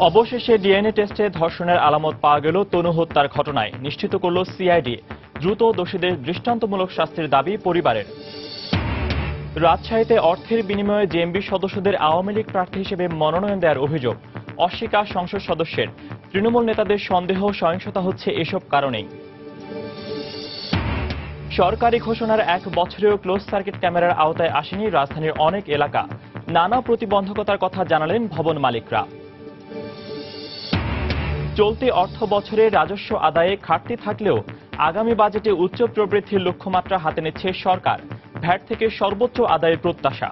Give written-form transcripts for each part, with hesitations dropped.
অবশেষে ডিএনএ টেস্টে ধর্ষণের আলামত পাওয়া গেল তনু হত্যার ঘটনায় নিশ্চিত করল সিআইডি। দ্রুত দোষীদের দৃষ্টান্তমূলক শাস্তির দাবি পরিবারের। রাজশাহীতে অর্থের বিনিময়ে জেএমবি সদস্যদের আওয়ামী লীগ প্রার্থী হিসেবে মনোনয়ন দেওয়ার অভিযোগ অস্বীকার সংসদ সদস্যের। তৃণমূল নেতাদের সন্দেহ সহিংসতা হচ্ছে এসব কারণেই। সরকারি ঘোষণার 1 বছরেও ক্লোজ সার্কিট ক্যামেরার আওতায় আসেনি রাজধানীর অনেক এলাকা। নানা প্রতিবন্ধকতার কথা জানালেন ভবন মালিকরা। চলতি অর্থ বছরে রাজস্ব আদায়ে ঘাটতি থাকলেও আগামী বাজেটে উচ্চ প্রবৃদ্ধির লক্ষ্যমাত্রা হাতে নিচ্ছে সরকার। ভ্যাট থেকে সর্বোচ্চ আদায়ের প্রত্যাশা।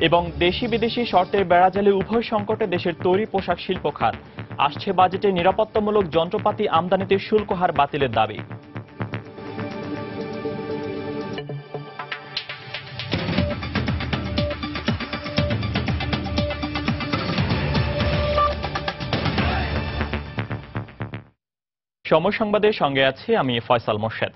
এবং দেশি বিদেশি শর্তের বেড়াজালে উভয় সংকটে দেশের তৈরি পোশাক শিল্প খাত। আসছে বাজেটে নিরাপত্তামূলক যন্ত্রপাতি আমদানিতে শুল্ক হার বাতিলের দাবি। সময় সংবাদের সঙ্গে আছি আমি ফয়সাল মোর্শেদ।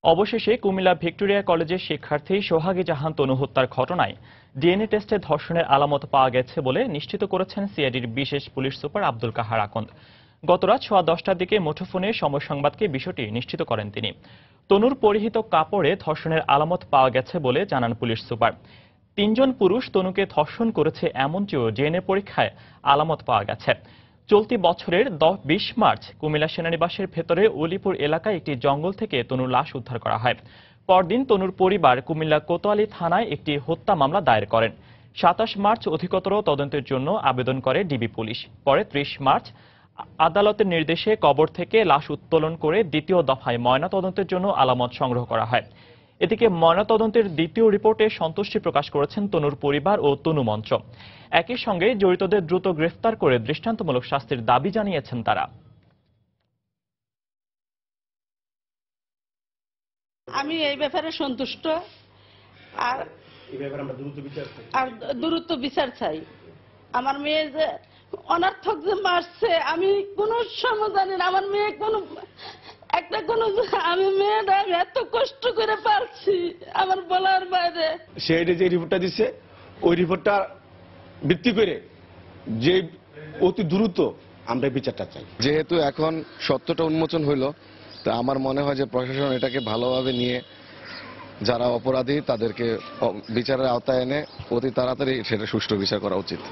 অবশেষে কুমিল্লা ভিক্টোরিয়া কলেজের শিক্ষার্থী সোহাগী জাহান তনু হত্যার ঘটনায় ডিএনএ টেস্টে ধর্ষণের আলামত পাওয়া গেছে বলে নিশ্চিত করেছেন সিআইডির বিশেষ পুলিশ সুপার আব্দুল কাহার আকন্দ। গতরাত 10:15টার দিকে মুঠোফোনে সময় সংবাদকে বিষয়টি নিশ্চিত করেন তিনি। তনুর পরিহিত কাপড়ে ধর্ষণের আলামত পাওয়া গেছে বলে জানান পুলিশ সুপার। 3 জন পুরুষ তনুকে ধর্ষণ করেছে এমনটিও ডিএনএ পরীক্ষায় আলামত পাওয়া গেছে। চলতি বছরের 20 মার্চ কুমিল্লা সেনানিবাসের ভেতরে উলিপুর এলাকায় একটি জঙ্গল থেকে তনুর লাশ উদ্ধার করা হয়। পরদিন তনুর পরিবার কুমিল্লা কোতোয়ালি থানায় একটি হত্যা মামলা দায়ের করেন। 27 মার্চ অধিকতর তদন্তের জন্য আবেদন করে ডিবি পুলিশ। পরে 30 মার্চ আদালতের নির্দেশে কবর থেকে লাশ উত্তোলন করে দ্বিতীয় দফায় ময়নাতদন্তের জন্য আলামত সংগ্রহ করা হয়। এদিকে ময়নাতদন্তের দ্বিতীয় রিপোর্টে সন্তুষ্টি প্রকাশ করেছেন তনুর পরিবার ও তনু মঞ্চ। একই সঙ্গে জড়িতদের দ্রুত গ্রেফতার করে দৃষ্টান্তমূলক শাস্তির দাবি জানিয়েছেন তারা। আমি এই ব্যাপারে সন্তুষ্ট আর দ্রুত বিচার চাই। আমার মেয়ে যে অনর্থক যে মারছে আমি কোনো সময় জানি না। আমার মেয়ে কোনো আমি মেয়েটা আমি এত কষ্ট করে পারছি আমার বলার বাইরে। সিআইডি যে রিপোর্টটা দিচ্ছে ওই রিপোর্টটা ভিত্তি করে যে অতি দ্রুত আমরা বিচারটা চাই। যেহেতু এখন সত্যটা উন্মোচন হইল, তা আমার মনে হয় যে প্রশাসন এটাকে ভালোভাবে নিয়ে যারা অপরাধী তাদেরকে বিচারের আওতায় এনে অতি তাড়াতাড়ি সেটা সুষ্ঠু বিচার করা উচিত।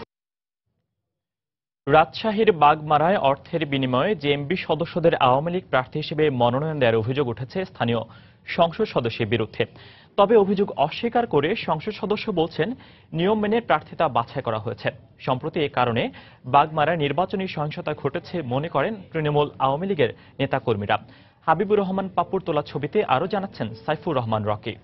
রাজশাহীর বাগমারায় অর্থের বিনিময়ে জেএমবি সদস্যদের আওয়ামী লীগ প্রার্থী হিসেবে মনোনয়ন দেওয়ার অভিযোগ উঠেছে স্থানীয় সংসদ সদস্যের বিরুদ্ধে। তবে অভিযোগ অস্বীকার করে সংসদ সদস্য বলছেন নিয়ম মেনে প্রার্থিতা বাছাই করা হয়েছে। সম্প্রতি এ কারণে বাগমারায় নির্বাচনী সহিংসতা ঘটেছে মনে করেন তৃণমূল আওয়ামী লীগের নেতাকর্মীরা। হাবিবুর রহমান পাপুর তোলা ছবিতে আরও জানাচ্ছেন সাইফুর রহমান রকি।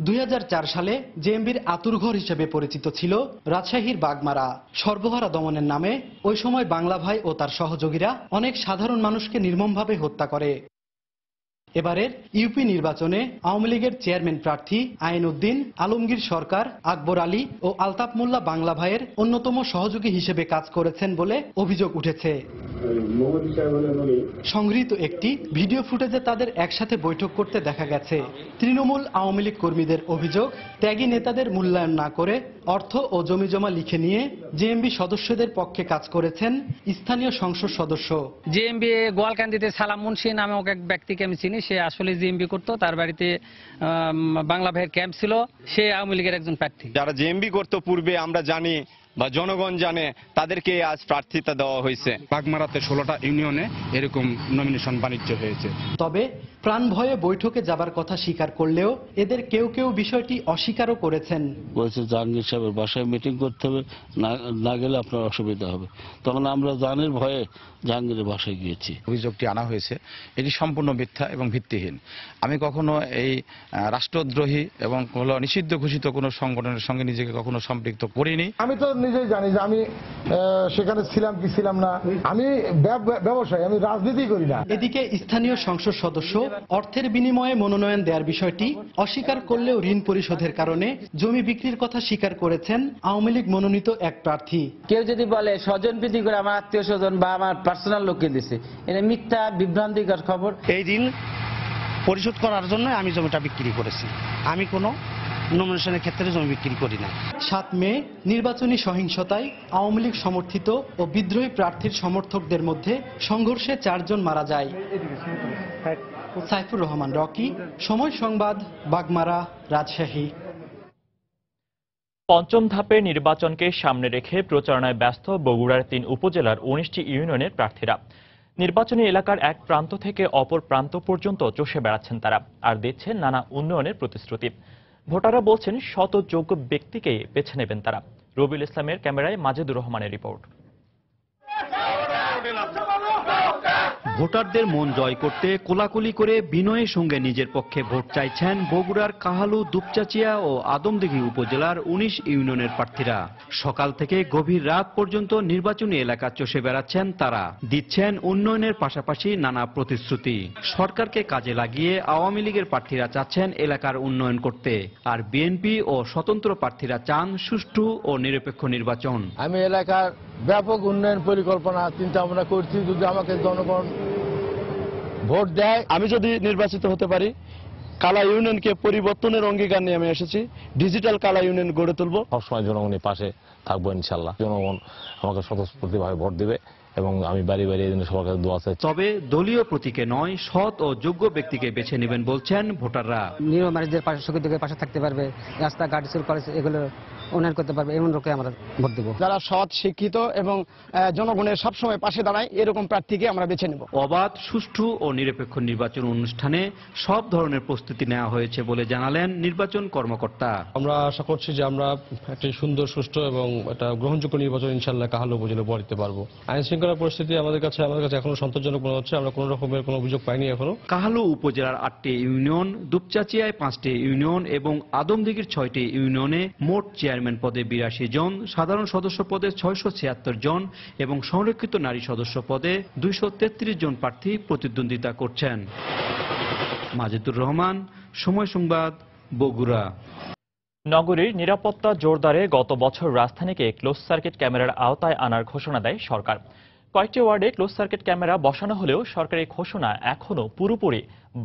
2004 সালে জেএমবির আতুরঘর হিসেবে পরিচিত ছিল রাজশাহীর বাগমারা। সর্বহারা দমনের নামে ওই সময় বাংলা ভাই ও তার সহযোগীরা অনেক সাধারণ মানুষকে নির্মমভাবে হত্যা করে। এবারের ইউপি নির্বাচনে আওয়ামী লীগের চেয়ারম্যান প্রার্থী আইন উদ্দিন, আলমগীর সরকার, আকবর আলী ও আলতাফ মোল্লা বাংলা ভাইয়ের অন্যতম সহযোগী হিসেবে কাজ করেছেন বলে অভিযোগ উঠেছে। সংগৃহীত একটি ভিডিও ফুটেজে তাদের একসাথে বৈঠক করতে দেখা গেছে। তৃণমূল আওয়ামী লীগ কর্মীদের অভিযোগ, ত্যাগী নেতাদের মূল্যায়ন না করে অর্থ ও জমিজমা লিখে নিয়ে জেএমবি সদস্যদের পক্ষে কাজ করেছেন স্থানীয় সংসদ সদস্য। জেএমবি গোয়ালকান্দিতে সালাম মুন্সি নামক এক ব্যক্তিকে আমি চিনি। সে আসলে জেএমবি করতো, তার বাড়িতে বাংলা ভাইয়ের ক্যাম্প ছিল। সে আওয়ামী লীগের একজন প্রার্থী। যারা জেএমবি করতো পূর্বে আমরা জানি বা জনগণ জানে, তাদেরকে আজ প্রার্থিতা দেওয়া হয়েছে। বাগমারাতে 16টা ইউনিয়নে এরকম নমিনেশন বাণিজ্য হয়েছে। তবে প্রাণ ভয়ে বৈঠকে যাবার কথা স্বীকার করলেও এদের কেউ কেউ বিষয়টি অস্বীকারও করেছেন। বলছে জাহাঙ্গীর সাহেবের বাসায় মিটিং করতে হবে, না গেলে আপনার অসুবিধা হবে। তখন আমরা জানের ভয়ে জাহাঙ্গীরের বাসায় গিয়েছি। অভিযোগটি আনা হয়েছে এটি সম্পূর্ণ মিথ্যা এবং ভিত্তিহীন। আমি কখনো এই রাষ্ট্রদ্রোহী এবং নিষিদ্ধ ঘোষিত কোনো সংগঠনের সঙ্গে নিজেকে কখনো সম্পৃক্ত করিনি। আমি তো নিজেই জানি যে আমি সেখানে ছিলাম কি ছিলাম না। আমি ব্যবসায়ী, আমি রাজনীতি করি না। এদিকে স্থানীয় সংসদ সদস্য অর্থের বিনিময়ে মনোনয়ন দেওয়ার বিষয়টি অস্বীকার করলেও ঋণ পরিশোধের কারণে জমি বিক্রির কথা স্বীকার করেছেন আওয়ামী লীগ মনোনীত এক প্রার্থী। কেউ যদি বলে স্বজন প্রীতি করে আমার আত্মীয় স্বজন বা আমার পার্সোনাল লোককে দিছে, এটা মিথ্যা বিভ্রান্তিকর খবর। এই ঋণ পরিশোধ করার জন্য আমি জমিটা বিক্রি করেছি। আমি কোনো নমিনেশনের ক্ষেত্রে জমি বিক্রি করি না। 7 মে নির্বাচনী সহিংসতায় আওয়ামী লীগ সমর্থিত ও বিদ্রোহী প্রার্থীর সমর্থকদের মধ্যে সংঘর্ষে 4 জন মারা যায়। সাইফুর রহমান রকি, সময় সংবাদ, বাগমারা, রাজশাহী। পঞ্চম ধাপের নির্বাচনকে সামনে রেখে প্রচারণায় ব্যস্ত বগুড়ার 3 উপজেলার 19টি ইউনিয়নের প্রার্থীরা। নির্বাচনী এলাকার এক প্রান্ত থেকে অপর প্রান্ত পর্যন্ত চষে বেড়াচ্ছেন তারা, আর দিচ্ছেন নানা উন্নয়নের প্রতিশ্রুতি। ভোটাররা বলছেন শত যোগ্য ব্যক্তিকেই বেছে নেবেন তারা। রবিউল ইসলামের ক্যামেরায় মাজেদুর রহমানের রিপোর্ট। ভোটারদের মন জয় করতে কোলাকুলি করে বিনয়ের সঙ্গে নিজের পক্ষে ভোট চাইছেন বগুড়ার কাহালু, দুপচাচিয়া ও আদমদিঘি উপজেলার 19 ইউনিয়নের প্রার্থীরা। সকাল থেকে গভীর রাত পর্যন্ত নির্বাচনী এলাকা চষে বেড়াচ্ছেন তারা, দিচ্ছেন উন্নয়নের পাশাপাশি নানা প্রতিশ্রুতি। সরকারকে কাজে লাগিয়ে আওয়ামী লীগের প্রার্থীরা চাচ্ছেন এলাকার উন্নয়ন করতে, আর বিএনপি ও স্বতন্ত্র প্রার্থীরা চান সুষ্ঠু ও নিরপেক্ষ নির্বাচন। আমি এলাকার ব্যাপক উন্নয়ন পরিকল্পনা চিন্তা ভাবনা করছি। যদি আমাকে জনগণ ভোট দেয়, আমি যদি নির্বাচিত হতে পারি, কালা ইউনিয়নকে পরিবর্তনের অঙ্গীকার নিয়ে আমি এসেছি। ডিজিটাল কালা ইউনিয়ন গড়ে তুলব। সবসময় জনগণের পাশে থাকবো ইনশাল্লাহ। জনগণ আমাকে স্বতঃস্ফূর্তভাবে ভোট দেবে এবং আমি বাড়ি বাড়ি এই জন্য সবার কাছে দোয়া চাই। তবে দলীয় প্রতীকে নয়, সৎ ও যোগ্য ব্যক্তিকে বেছে নেবেন বলছেন ভোটাররা। নিরমারীদের পাশে, শহীদদের পাশে থাকতে পারবে, রাস্তাঘাট, স্কুল, কলেজ এগুলো উন্নয়ন করতে পারবে, এমন লোককে আমরা ভোট দেবো। যারা সৎ, শিক্ষিত এবং জনগণের সবসময় পাশে দাঁড়ায়, এরকম প্রার্থীকে আমরা বেছে নেব। অবাধ, সুষ্ঠু ও নিরপেক্ষ নির্বাচন অনুষ্ঠানে সব ধরনের প্রস্তুতি নেওয়া হয়েছে বলে জানালেন নির্বাচন কর্মকর্তা। আমরা আশা করছি যে আমরা একটি সুন্দর, সুষ্ঠু এবং একটা গ্রহণযোগ্য নির্বাচন ইনশাল্লাহ কাহালু উপজেলায় দিতে পারবো। আইন শৃঙ্খলা পরিস্থিতি আমাদের কাছে এখনো সন্তোষজনক মনে হচ্ছে। আমরা কোনো রকমের কোনো অভিযোগ পাইনি এখনো। কাহালু উপজেলার 8টি ইউনিয়ন, দুপচাচিয়ায় 5টি ইউনিয়ন এবং আদমদিঘির 6টি ইউনিয়নে মোট চেয়ারম্যান পদে 82 জন, সাধারণ সদস্য পদে 676 জন এবং সংরক্ষিত নারী সদস্য পদে 233 জন প্রার্থী প্রতিদ্বন্দ্বিতা করছেন। মাজেদুর রহমান, সময় সংবাদ, বগুড়া। নগরীর নিরাপত্তা জোরদারে গত বছর রাজধানীকে ক্লোজ সার্কিট ক্যামেরার আওতায় আনার ঘোষণা দেয় সরকার। কয়েকটি ওয়ার্ডে ক্লোজ সার্কিট ক্যামেরা বসানো হলেও সরকারি ঘোষণা এখনও পুরোপুরি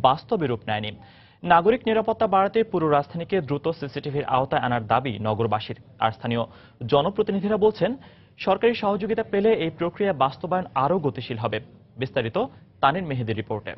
বাস্তবে রূপ নেয়নি। নাগরিক নিরাপত্তা বাড়াতে পুরো রাজধানীকে দ্রুত সিসিটিভির আওতায় আনার দাবি নগরবাসীর। আর স্থানীয় জনপ্রতিনিধিরা বলছেন, সরকারি সহযোগিতা পেলে এই প্রক্রিয়া বাস্তবায়ন আরও গতিশীল হবে। বিস্তারিত তানির মেহেদির রিপোর্টে।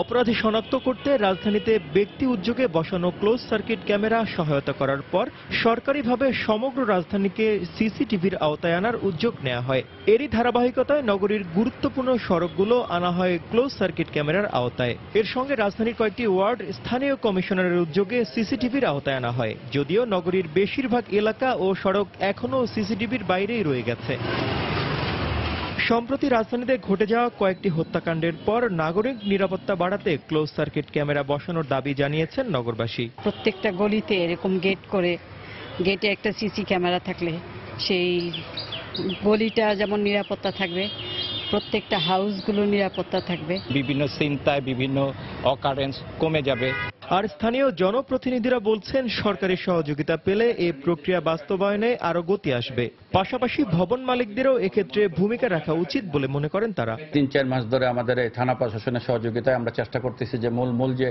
অপরাধী শনাক্ত করতে রাজধানীতে ব্যক্তি উদ্যোগে বসানো ক্লোজ সার্কিট ক্যামেরা সহায়তা করার পর সরকারিভাবে সমগ্র রাজধানীকে সিসিটিভির আওতায় আনার উদ্যোগ নেওয়া হয়। এরই ধারাবাহিকতায় নগরীর গুরুত্বপূর্ণ সড়কগুলো আনা হয় ক্লোজ সার্কিট ক্যামেরার আওতায়। এর সঙ্গে রাজধানীর কয়েকটি ওয়ার্ড স্থানীয় কমিশনারের উদ্যোগে সিসিটিভির আওতায় আনা হয়, যদিও নগরীর বেশিরভাগ এলাকা ও সড়ক এখনও সিসিটিভির বাইরেই রয়ে গেছে। সম্প্রতি রাজধানীতে ঘটে যাওয়া কয়েকটি হত্যাকাণ্ডের পর নাগরিক নিরাপত্তা বাড়াতে ক্লোজ সার্কিট ক্যামেরা বসানোর দাবি জানিয়েছেন নগরবাসী। প্রত্যেকটা গলিতে এরকম গেট করে, গেটে একটা সিসি ক্যামেরা থাকলে সেই গলিটা যেমন নিরাপত্তা থাকবে, প্রত্যেকটা হাউসগুলো নিরাপত্তা থাকবে, বিভিন্ন চিন্তায় বিভিন্ন অকারেন্স কমে যাবে। আর স্থানীয় জনপ্রতিনিধিরা বলছেন, সরকারি সহযোগিতা পেলে এই প্রক্রিয়া বাস্তবায়নে আরো গতি আসবে। পাশাপাশি ভবন মালিকদেরও এক্ষেত্রে ভূমিকা রাখা উচিত বলে মনে করেন তারা। 3-4 মাস ধরে আমাদের এই থানা প্রশাসনের সহযোগিতায় আমরা চেষ্টা করতেছি যে মূল যে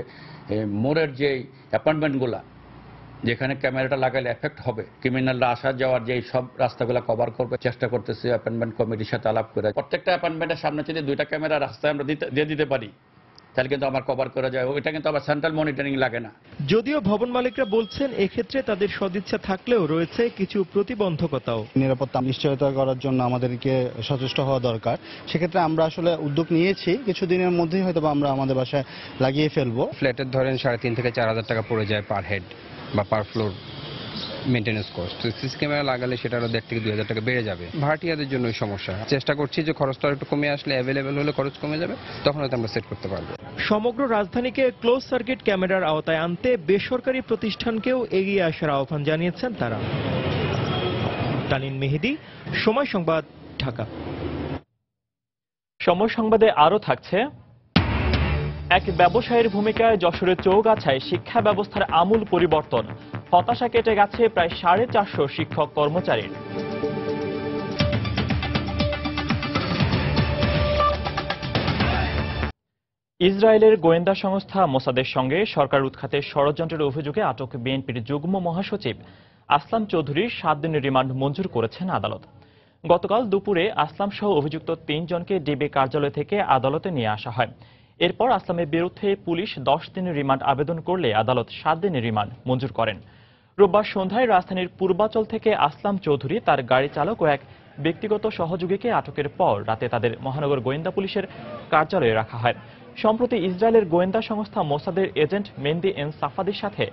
মোড়ের যে অ্যাপার্টমেন্টগুলা যেখানে ক্যামেরাটা লাগালে এফেক্ট হবে, ক্রিমিনালরা আসা যাওয়ার যে সব রাস্তাগুলো কভার করবে চেষ্টা করতেছি অ্যাপার্টমেন্ট কমিটির সাথে আলাপ করে। প্রত্যেকটা অ্যাপার্টমেন্টের সামনে যদি 2টা ক্যামেরা রাস্তায় আমরা দিয়ে দিতে পারি, তাহলে কিন্তু আমার কভার করা যায়। এটা কিন্তু আবার সেন্ট্রাল মনিটরিং লাগে না। যদিও ভবন মালিকরা বলছেন, এক্ষেত্রে তাদের সদিচ্ছা থাকলেও রয়েছে কিছু প্রতিবন্ধকতাও। নিরাপত্তা নিশ্চয়তা করার জন্য আমাদেরকে সচেষ্ট হওয়া দরকার। সেক্ষেত্রে আমরা আসলে উদ্যোগ নিয়েছি, কিছুদিনের মধ্যেই হয়তো আমরা আমাদের বাসায় লাগিয়ে ফেলবো। ফ্ল্যাটের ধরেন 3,500 থেকে 4,000 টাকা পড়ে যায় পার হেড বা per floor maintenance cost. CC camera লাগালে সেটা আরো 1,000 থেকে 2,000 টাকা বেড়ে যাবে। ভাড়াটিয়াদের জন্য সমস্যা। চেষ্টা করছি যে খরচটা একটু কমে আসলে, অ্যাভেলেবেল হলে খরচ কমে যাবে, তখন হয়তো আমরা সেট করতে পারবো। সমগ্র রাজধানীকে ক্লোজ সার্কিট ক্যামেরার আওতায় আনতে বেসরকারি প্রতিষ্ঠানকেও এগিয়ে আসার আহ্বান জানিয়েছেন তারা। তানিন মেহেদি, সময় সংবাদ, ঢাকা। সময় সংবাদে আরো থাকছে, এক ব্যবসায়ীর ভূমিকায় যশোরের চৌগাছায় শিক্ষা ব্যবস্থার আমূল পরিবর্তন। হতাশা কেটে গেছে প্রায় 450 শিক্ষক কর্মচারীর। ইসরায়েলের গোয়েন্দা সংস্থা মোসাদের সঙ্গে সরকার উৎখাতের ষড়যন্ত্রের অভিযোগে আটক বিএনপির যুগ্ম মহাসচিব আসলাম চৌধুরীর 7 দিনের রিমান্ড মঞ্জুর করেছেন আদালত। গতকাল দুপুরে আসলাম সহ অভিযুক্ত 3 জনকে ডিবি কার্যালয় থেকে আদালতে নিয়ে আসা হয়। এরপর আসলামের বিরুদ্ধে পুলিশ 10 দিনের রিমান্ড আবেদন করলে আদালত 7 দিনের রিমান্ড মঞ্জুর করেন। রোববার সন্ধ্যায় রাজধানীর পূর্বাচল থেকে আসলাম চৌধুরী, তার গাড়ি চালক ও এক ব্যক্তিগত সহযোগীকে আটকের পর রাতে তাদের মহানগর গোয়েন্দা পুলিশের কার্যালয়ে রাখা হয়। সম্প্রতি ইসরায়েলের গোয়েন্দা সংস্থা মোসাদের এজেন্ট মেহেদী এন সাফাদির সাথে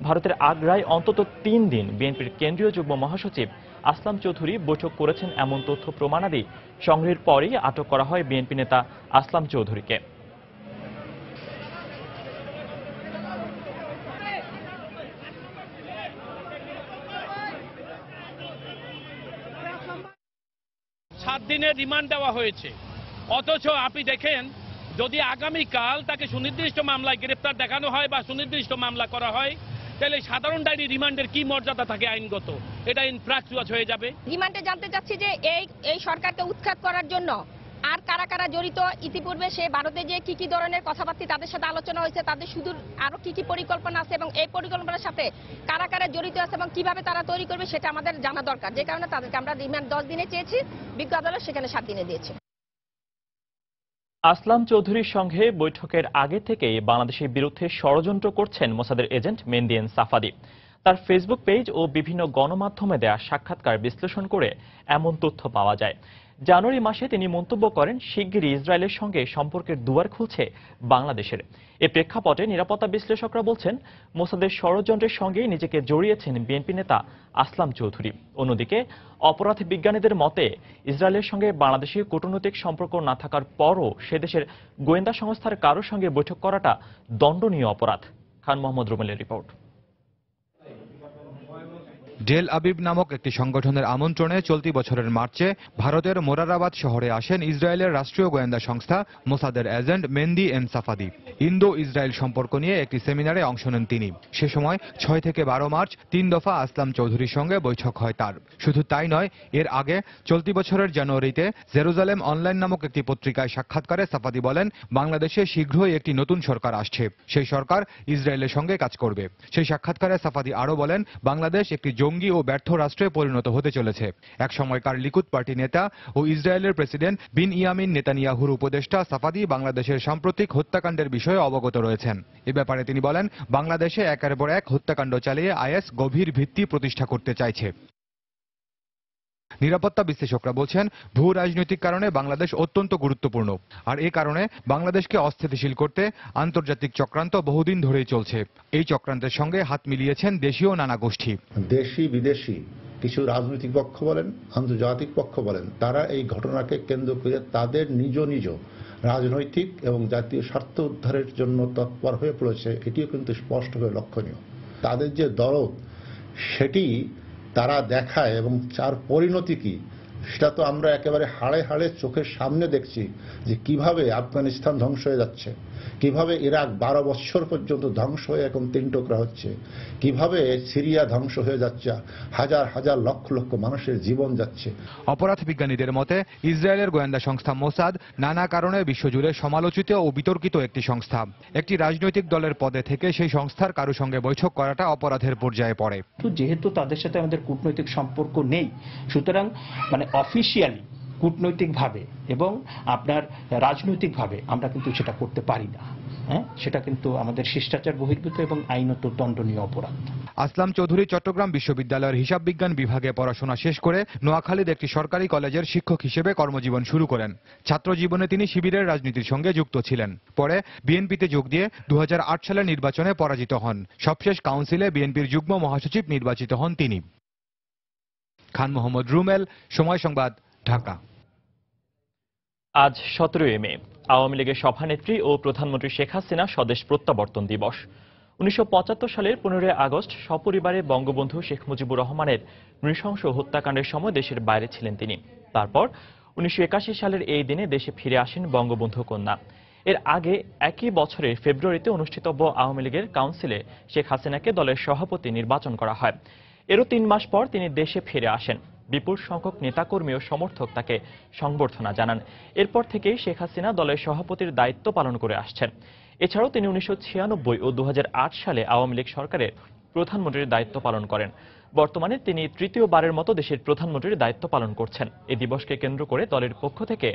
ভারতের আগ্রায় অন্তত 3 দিন বিএনপির কেন্দ্রীয় যুগ্ম মহাসচিব আসলাম চৌধুরী বৈঠক করেছেন এমন তথ্য প্রমাণাদি সংগ্রহের পরই আটক করা হয় বিএনপি নেতা আসলাম চৌধুরীকে। দিনের রিমান্ড দেওয়া হয়েছে, অথচ আপনি দেখেন যদি আগামীকাল তাকে সুনির্দিষ্ট মামলায় গ্রেপ্তার দেখানো হয় বা সুনির্দিষ্ট মামলা করা হয়, তাহলে সাধারণ ডায়েরি রিমান্ডের কি মর্যাদা থাকে আইনগত, এটা ইনফ্রাকচুয়াস হয়ে যাবে। রিমান্ডে জানতে চাচ্ছি যে এই সরকারকে উৎখাত করার জন্য আর কারা কারা জড়িত, ইতিপূর্বে সে ভারতে যে কি কি ধরনের কথাবার্তা তাদের সাথে আলোচনা হয়েছে, তাদের শুধু আরো কি কি পরিকল্পনা আছে এবং এই পরিকল্পনার সাথে কারা কারা জড়িত আছে এবং কিভাবে তারা তৈরি করবে সেটা আমাদের জানা দরকার। যে কারণে তাদেরকে আমরা রিমান্ড 10 দিনে চেয়েছি, বিজ্ঞ আদালত সেখানে 7 দিনে দিয়েছে। আসলাম চৌধুরীর সঙ্গে বৈঠকের আগে থেকেই বাংলাদেশের বিরুদ্ধে ষড়যন্ত্র করছেন মোসাদের এজেন্ট মেহেদী এন সাফাদি। তার ফেসবুক পেজ ও বিভিন্ন গণমাধ্যমে দেয়া সাক্ষাৎকার বিশ্লেষণ করে এমন তথ্য পাওয়া যায়। জানুয়ারি মাসে তিনি মন্তব্য করেন, শিগগিরই ইসরায়েলের সঙ্গে সম্পর্কের দুয়ার খুলছে বাংলাদেশের। এ প্রেক্ষাপটে নিরাপত্তা বিশ্লেষকরা বলছেন, মোসাদের ষড়যন্ত্রের সঙ্গে নিজেকে জড়িয়েছেন বিএনপি নেতা আসলাম চৌধুরী। অন্যদিকে অপরাধ বিজ্ঞানীদের মতে, ইসরায়েলের সঙ্গে বাংলাদেশের কূটনৈতিক সম্পর্ক না থাকার পরও সে দেশের গোয়েন্দা সংস্থার কারোর সঙ্গে বৈঠক করাটা দণ্ডনীয় অপরাধ। Khan Mohammad রুমেলের report. Del Aviv নামক একটি সংগঠনের আমন্ত্রণে চলতি বছরের মার্চে ভারতের মোরাদাবাদ শহরে আসেন ইসরায়েলের রাষ্ট্রীয় গোয়েন্দা সংস্থা মোসাদের এজেন্ট মেহেদী এন সাফাদি। ইন্দো ইসরায়েল সম্পর্ক নিয়ে একটি সেমিনারে অংশ নেন তিনি। সে সময় 6 থেকে 12 মার্চ 3 দফা আসলাম চৌধুরীর সঙ্গে বৈঠক হয় তার। শুধু তাই নয়, এর আগে চলতি বছরের জানুয়ারিতে জেরুজালেম অনলাইন নামক একটি পত্রিকায় সাক্ষাৎকারে সাফাদি বলেন, বাংলাদেশে শীঘ্রই একটি নতুন সরকার আসছে, সেই সরকার ইসরায়েলের সঙ্গে কাজ করবে। সেই সাক্ষাৎকারে সাফাদি আরও বলেন, বাংলাদেশ একটি জঙ্গি ও ব্যর্থ রাষ্ট্রে পরিণত হতে চলেছে। এক সময়কার লিকুদ পার্টি নেতা ও ইসরায়েলের প্রেসিডেন্ট বিনইয়ামিন নেতানিয়াহুর উপদেষ্টা সাফাদি বাংলাদেশের সাম্প্রতিক হত্যাকাণ্ডের বিষয়ে অবগত রয়েছেন। এ ব্যাপারে তিনি বলেন, বাংলাদেশে একের পর এক হত্যাকাণ্ড চালিয়ে আইএস গভীর ভিত্তি প্রতিষ্ঠা করতে চাইছে। নিরাপত্তা বিশ্লেষকরা বলছেন, ভূ রাজনৈতিক কারণে বাংলাদেশ অত্যন্ত গুরুত্বপূর্ণ, আর এই কারণে বাংলাদেশকে অস্থিতিশীল করতে আন্তর্জাতিক চক্রান্ত বহুদিন ধরেই চলছে। এই চক্রান্তের সঙ্গে হাত মিলিয়েছেন দেশীয় নানা গোষ্ঠী। দেশি বিদেশি কিছু রাজনৈতিক পক্ষ বলেন, আন্তর্জাতিক পক্ষ বলেন, তারা এই ঘটনাকে কেন্দ্র করে তাদের নিজ নিজ রাজনৈতিক এবং জাতীয় স্বার্থ উদ্ধারের জন্য তৎপর হয়ে পড়েছে। এটিও কিন্তু স্পষ্টভাবে লক্ষণীয়। তাদের যে দরদ সেটি তারা দেখায় এবং তার পরিণতি কি সেটা তো আমরা একেবারে হাড়ে হাড়ে চোখের সামনে দেখছি, যে কিভাবে আফগানিস্তান ধ্বংস হয়ে যাচ্ছে, কিভাবে ইরাক 12 বছর পর্যন্ত ধ্বংস হয়ে এখন 3 টুকরা হচ্ছে, কিভাবে সিরিয়া ধ্বংস হয়ে যাচ্ছে, হাজার হাজার লক্ষ লক্ষ মানুষের জীবন যাচ্ছে। অপরাধ বিজ্ঞানীদের মতে, ইসরায়েলের গোয়েন্দা সংস্থা মোসাদ নানা কারণে বিশ্বজুড়ে সমালোচিত ও বিতর্কিত একটি সংস্থা। একটি রাজনৈতিক দলের পদে থেকে সেই সংস্থার কারো সঙ্গে বৈঠক করাটা অপরাধের পর্যায়ে পড়ে। যেহেতু তাদের সাথে আমাদের কূটনৈতিক সম্পর্ক নেই, সুতরাং অফিসিয়ালি কূটনৈতিকভাবে এবং আপনার রাজনৈতিকভাবে আমরা কিন্তু সেটা করতে পারি না। সেটা কিন্তু আমাদের শিষ্টাচার বহির্ভূত এবং আইনত দণ্ডনীয় অপরাধ। আসলাম চৌধুরী চট্টগ্রাম বিশ্ববিদ্যালয়ের হিসাব বিজ্ঞান বিভাগে পড়াশোনা শেষ করে নোয়াখালীর একটি সরকারি কলেজের শিক্ষক হিসেবে কর্মজীবন শুরু করেন। ছাত্র জীবনে তিনি শিবিরের রাজনীতির সঙ্গে যুক্ত ছিলেন। পরে বিএনপিতে যোগ দিয়ে 2008 সালের নির্বাচনে পরাজিত হন। সবশেষ কাউন্সিলে বিএনপির যুগ্ম মহাসচিব নির্বাচিত হন তিনি। খান মোহাম্মদ রুমেল, সময় সংবাদ, ঢাকা। আজ 17 মে আওয়ামী লীগের সভানেত্রী ও প্রধানমন্ত্রী শেখ হাসিনা স্বদেশ প্রত্যাবর্তন দিবস। 1975 সালের 15 আগস্ট সপরিবারে বঙ্গবন্ধু শেখ মুজিবুর রহমানের নৃশংস হত্যাকাণ্ডের সময় দেশের বাইরে ছিলেন তিনি। তারপর 1981 সালের এই দিনে দেশে ফিরে আসেন বঙ্গবন্ধু কন্যা। এর আগে একই বছরের ফেব্রুয়ারিতে অনুষ্ঠিতব্য আওয়ামী লীগের কাউন্সিলে শেখ হাসিনাকে দলের সভাপতি নির্বাচন করা হয়। এরও 3 মাস পর তিনি দেশে ফিরে আসেন। বিপুল সংখ্যক নেতাকর্মী ও সমর্থক তাকে সংবর্ধনা জানান। এরপর থেকেই শেখ হাসিনা দলের সভাপতির দায়িত্ব পালন করে আসছেন। এছাড়াও তিনি 1996 ও 2008 সালে আওয়ামী লীগ সরকারের প্রধানমন্ত্রীর দায়িত্ব পালন করেন। বর্তমানে তিনি তৃতীয়বারের মতো দেশের প্রধানমন্ত্রীর দায়িত্ব পালন করছেন। এই দিবসকে কেন্দ্র করে দলের পক্ষ থেকে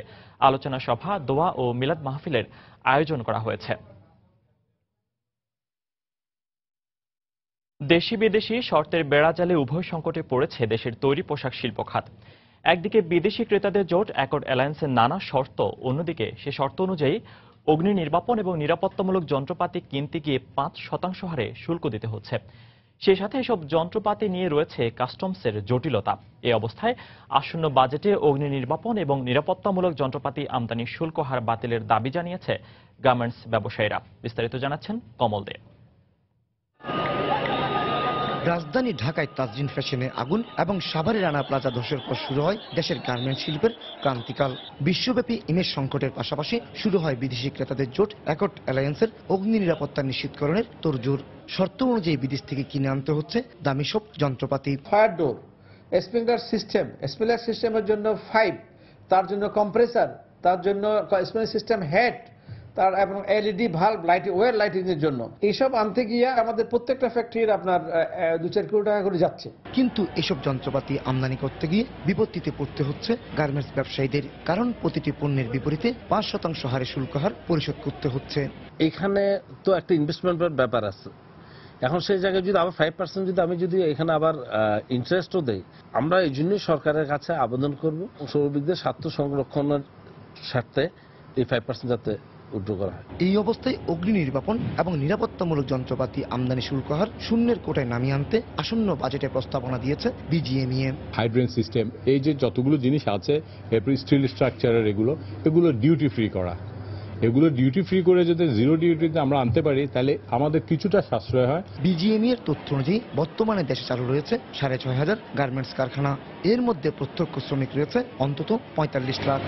আলোচনা সভা, দোয়া ও মিলাদ মাহফিলের আয়োজন করা হয়েছে। দেশি বিদেশি শর্তের বেড়াজালে উভয় সংকটে পড়েছে দেশের তৈরি পোশাক শিল্প খাত। একদিকে বিদেশি ক্রেতাদের জোট অ্যাকর্ড অ্যালায়েন্সের নানা শর্ত, অন্যদিকে সে শর্ত অনুযায়ী অগ্নি নির্বাপন এবং নিরাপত্তামূলক যন্ত্রপাতি কিনতে গিয়ে 5% হারে শুল্ক দিতে হচ্ছে। সেই সাথে এসব যন্ত্রপাতি নিয়ে রয়েছে কাস্টমসের জটিলতা। এই অবস্থায় আসন্ন বাজেটে অগ্নি নির্বাপন এবং নিরাপত্তামূলক যন্ত্রপাতি আমদানি শুল্ক হার বাতিলের দাবি জানিয়েছে গার্মেন্টস ব্যবসায়ীরা। বিস্তারিত জানাচ্ছেন কমল দে। রাজধানী ঢাকায় তাজরিন ফ্যাশনে আগুন এবং সাভারে রানা প্লাজা ধসের পর শুরু হয় দেশের গার্মেন্টস শিল্পের ক্রান্তিকাল। বিশ্বব্যাপী ইমেজ সংকটের পাশাপাশি শুরু হয় বিদেশি ক্রেতাদের জোট অ্যাকর্ড অ্যালায়েন্সের অগ্নি নিরাপত্তা নিশ্চিতকরণের তোড়জোড়। শর্ত অনুযায়ী বিদেশ থেকে কিনে আনতে হচ্ছে দামি সব যন্ত্রপাতি। ফায়ার ডোর, স্প্রিংলার সিস্টেমের জন্য 5, তার জন্য কম্প্রেসার, তার জন্য স্প্রিংলার সিস্টেম হেড, তার এবং LED valve light, wire lighting এর জন্য এইসব আনতে গিয়ে আমাদের প্রত্যেকটা ফ্যাক্টরির আপনার 2-4 কোটি টাকা করে যাচ্ছে। কিন্তু এসব যন্ত্রপাতি আমদানি করতে গিয়ে বিপত্তিতে পড়তে হচ্ছে গার্মেন্টস ব্যবসায়ীদের, কারণ প্রতিটি পণ্যের বিপরীতে 5% হারে শুল্ক হার পরিশোধ করতে হচ্ছে। এখানে তো একটা ইনভেস্টমেন্টের ব্যাপার আছে। এখন সেই জায়গায় যদি আবার 5% যদি এখানে আবার ইন্টারেস্টও দেই, আমরা এই জন্যই সরকারের কাছে আবেদন করব শ্রমিকদের স্বার্থ সংরক্ষণের স্বার্থে এই 5% যাতে উদ্যোগ করা হয়। এই অবস্থায় অগ্নি নির্বাপন এবং নিরাপত্তামূলক যন্ত্রপাতি আমদানি শুল্ক হার শূন্যের কোটায় নামিয়ে আনতে আসন্ন বাজেটে প্রস্তাবনা দিয়েছে বিজিএমইএ। হাইড্রেন সিস্টেম, এই যে যতগুলো জিনিস আছে, এরপর স্টিল স্ট্রাকচারের এগুলো ডিউটি ফ্রি করা, এগুলো ডিউটি ফ্রি করে যদি জিরো ডিউটিতে আমরা আনতে পারি তাহলে আমাদের কিছুটা সাশ্রয় হয়। বিজিএমই এর তথ্য অনুযায়ী বর্তমানে দেশে চালু রয়েছে 6,500 গার্মেন্টস কারখানা। এর মধ্যে প্রত্যক্ষ শ্রমিক রয়েছে অন্তত 45 লাখ।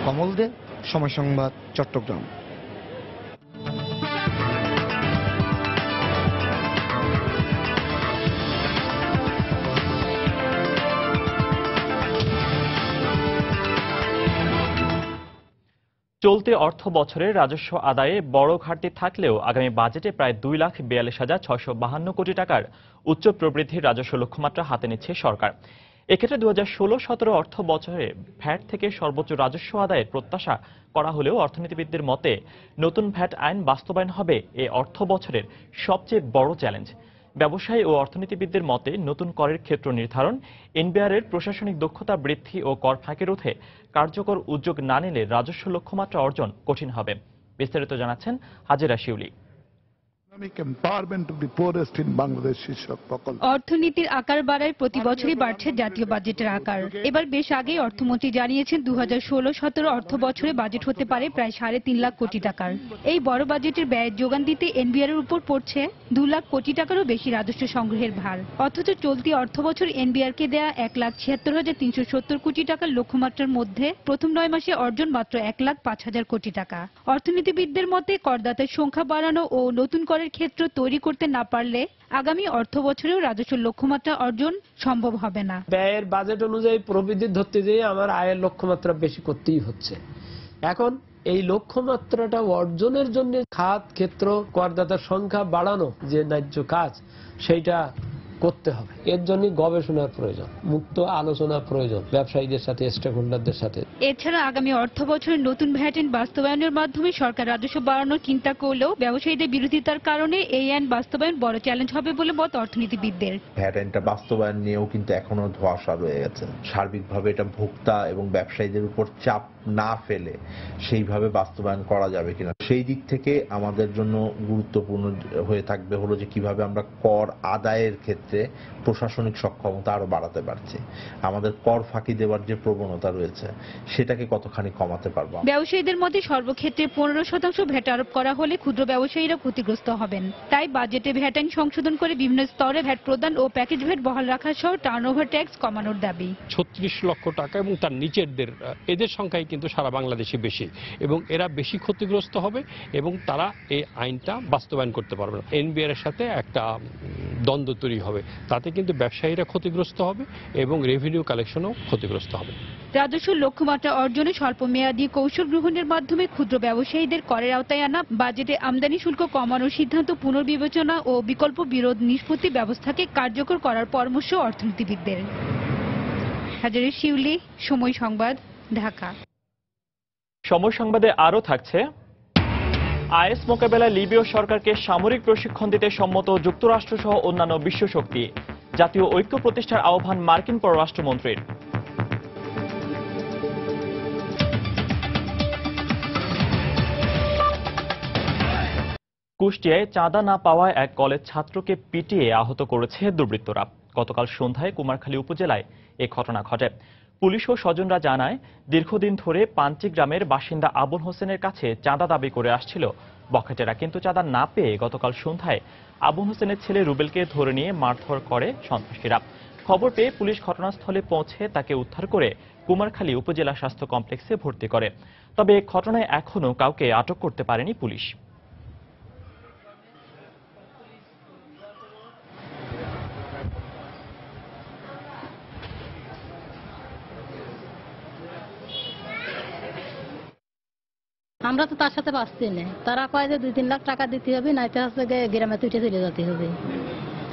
কমল দে, সময় সংবাদ, চট্টগ্রাম। চলতি অর্থ বছরে রাজস্ব আদায়ে বড় ঘাটতি থাকলেও আগামী বাজেটে প্রায় 2,42,652 কোটি টাকার উচ্চ প্রবৃদ্ধির রাজস্ব লক্ষ্যমাত্রা হাতে নিচ্ছে সরকার। এক্ষেত্রে 2016-17 অর্থ বছরে ভ্যাট থেকে সর্বোচ্চ রাজস্ব আদায়ের প্রত্যাশা করা হলেও অর্থনীতিবিদদের মতে নতুন ভ্যাট আইন বাস্তবায়ন হবে এই অর্থ বছরের সবচেয়ে বড় চ্যালেঞ্জ। ব্যবসায়ী ও অর্থনীতিবিদদের মতে নতুন করের ক্ষেত্র নির্ধারণ, এনবিআরের প্রশাসনিক দক্ষতা বৃদ্ধি ও কর ফাঁকি রোধে কার্যকর উদ্যোগ না নিলে রাজস্ব লক্ষ্যমাত্রা অর্জন কঠিন হবে। বিস্তারিত জানাচ্ছেন হাজেরা শিউলি। অর্থনীতির আকার বাড়ায় প্রতি বছরই বাড়ছে জাতীয় বাজেটের আকার। এবার বেশ আগেই অর্থমন্ত্রী জানিয়েছেন 2016-17 অর্থ বছরে বাজেট হতে পারে প্রায় 3.5 লাখ কোটি টাকার। এই বড় বাজেটের ব্যয়ের যোগান দিতে এনবিআর এর উপর পড়ছে 2 লাখ কোটি টাকারও বেশি রাজস্ব সংগ্রহের ভার। অথচ চলতি অর্থ বছর এনবিআর কে দেয়া 1,76,370 কোটি টাকার লক্ষ্যমাত্রার মধ্যে প্রথম 9 মাসে অর্জন মাত্র 1,05,000 কোটি টাকা। অর্থনীতিবিদদের মতে করদাতার সংখ্যা বাড়ানো ও নতুন করের ক্ষেত্র তৈরি করতে না পারলে আগামী অর্থ বছরেও রাজস্ব লক্ষ্যমাত্রা অর্জন সম্ভব হবে না। ব্যয়ের বাজেট অনুযায়ী প্রবৃদ্ধি ধরতে যেয়ে আমার আয়ের লক্ষ্যমাত্রা বেশি করতেই হচ্ছে। এখন এই লক্ষ্যমাত্রাটা অর্জনের জন্য খাত ক্ষেত্র করদাতার সংখ্যা বাড়ানো যে ন্যায্য কাজ সেইটা করতে হবে। এর জন্য গবেষণার প্রয়োজন, মুক্ত আলোচনার প্রয়োজন ব্যবসায়ীদের সাথে, স্টেক হোল্ডারদের সাথে। এছাড়া আগামী অর্থ বছরের নতুন ভ্যাট আইন বাস্তবায়নের মাধ্যমে সরকার রাজস্ব বাড়ানোর চিন্তা করলেও ব্যবসায়ীদের বিরোধিতার কারণে এই আইন বাস্তবায়ন বড় চ্যালেঞ্জ হবে বলে মত অর্থনীতিবিদদের। ভ্যাট আইনটা বাস্তবায়ন নিয়েও কিন্তু এখনো ধোঁয়াশা রয়ে গেছে। সার্বিকভাবে এটা ভোক্তা এবং ব্যবসায়ীদের উপর চাপ না ফেলে সেইভাবে বাস্তবায়ন করা যাবে কিনা, সেই দিক থেকে আমাদের জন্য গুরুত্বপূর্ণ হয়ে থাকবে হলো যে কিভাবে আমরা কর আদায়ের ক্ষেত্রে প্রশাসনিক সক্ষমতা আরো বাড়াতে পারছি, আমাদের কর ফাঁকি দেওয়ার যে প্রবণতা রয়েছে সেটাকে কতখানি কমাতে পারবো। ব্যবসায়ীদের মধ্যে সর্বক্ষেত্রে 15% ভ্যাট আরোপ করা হলে ক্ষুদ্র ব্যবসায়ীরা ক্ষতিগ্রস্ত হবেন। তাই বাজেটে ভ্যাট আইন সংশোধন করে বিভিন্ন স্তরে ভ্যাট প্রদান ও প্যাকেজ ভ্যাট বহাল রাখা সহ টার্নওভার ট্যাক্স কমানোর দাবি। 36 লক্ষ টাকা এবং তার নিচেরদের, এদের সংখ্যাই কিন্তু সারা বাংলাদেশে বেশি এবং এরা বেশি ক্ষতিগ্রস্ত হবে এবং তারা এই আইনটা বাস্তবায়ন করতে পারবে না। এনবিআর এর সাথে একটা দ্বন্দ্ব তৈরি হবে, তাতে কিন্তু ব্যবসায়ীরা ক্ষতিগ্রস্ত হবে এবং রেভিনিউ কালেকশনও ক্ষতিগ্রস্ত হবে। রাজস্ব লক্ষ্যমাত্রা অর্জনে স্বল্প মেয়াদী কৌশল গ্রহণের মাধ্যমে ক্ষুদ্র ব্যবসায়ীদের করের আওতায় আনা, বাজেটে আমদানি শুল্ক কমানোর সিদ্ধান্ত পুনর্বিবেচনা ও বিকল্প বিরোধ নিষ্পত্তি ব্যবস্থাকে কার্যকর করার পরামর্শ অর্থনীতিবিদদের। হাজারের শিউলি, সময় সংবাদ, ঢাকা। সময় সংবাদে আরও থাকছে, আইএস মোকাবেলায় লিবীয় সরকারকে সামরিক প্রশিক্ষণ দিতে সম্মত যুক্তরাষ্ট্রসহ অন্যান্য বিশ্বশক্তি, জাতীয় ঐক্য প্রতিষ্ঠার আহ্বান মার্কিন পররাষ্ট্রমন্ত্রীর। কুষ্টিয়ায় চাঁদা না পাওয়ায় এক কলেজ ছাত্রকে পিটিয়ে আহত করেছে দুর্বৃত্তরা। গতকাল সন্ধ্যায় কুমারখালী উপজেলায় এ ঘটনা ঘটে। পুলিশ ও স্বজনরা জানায়, দীর্ঘদিন ধরে পাঞ্চি গ্রামের বাসিন্দা আবুল হোসেনের কাছে চাঁদা দাবি করে আসছিল বখাটেরা, কিন্তু চাঁদা না পেয়ে গতকাল সন্ধ্যায় আবুল হোসেনের ছেলে রুবেলকে ধরে নিয়ে মারধর করে সন্ত্রাসীরা। খবর পেয়ে পুলিশ ঘটনাস্থলে পৌঁছে তাকে উদ্ধার করে কুমারখালী উপজেলা স্বাস্থ্য কমপ্লেক্সে ভর্তি করে। তবে এ ঘটনায় এখনও কাউকে আটক করতে পারেনি পুলিশ। আমরা তো তার সাথে পাচ্ছি না, তারা কয় যে 2-3 লাখ টাকা দিতে হবে, নাইতে হচ্ছে গ্রামে তুইটে চলে যেতে হবে।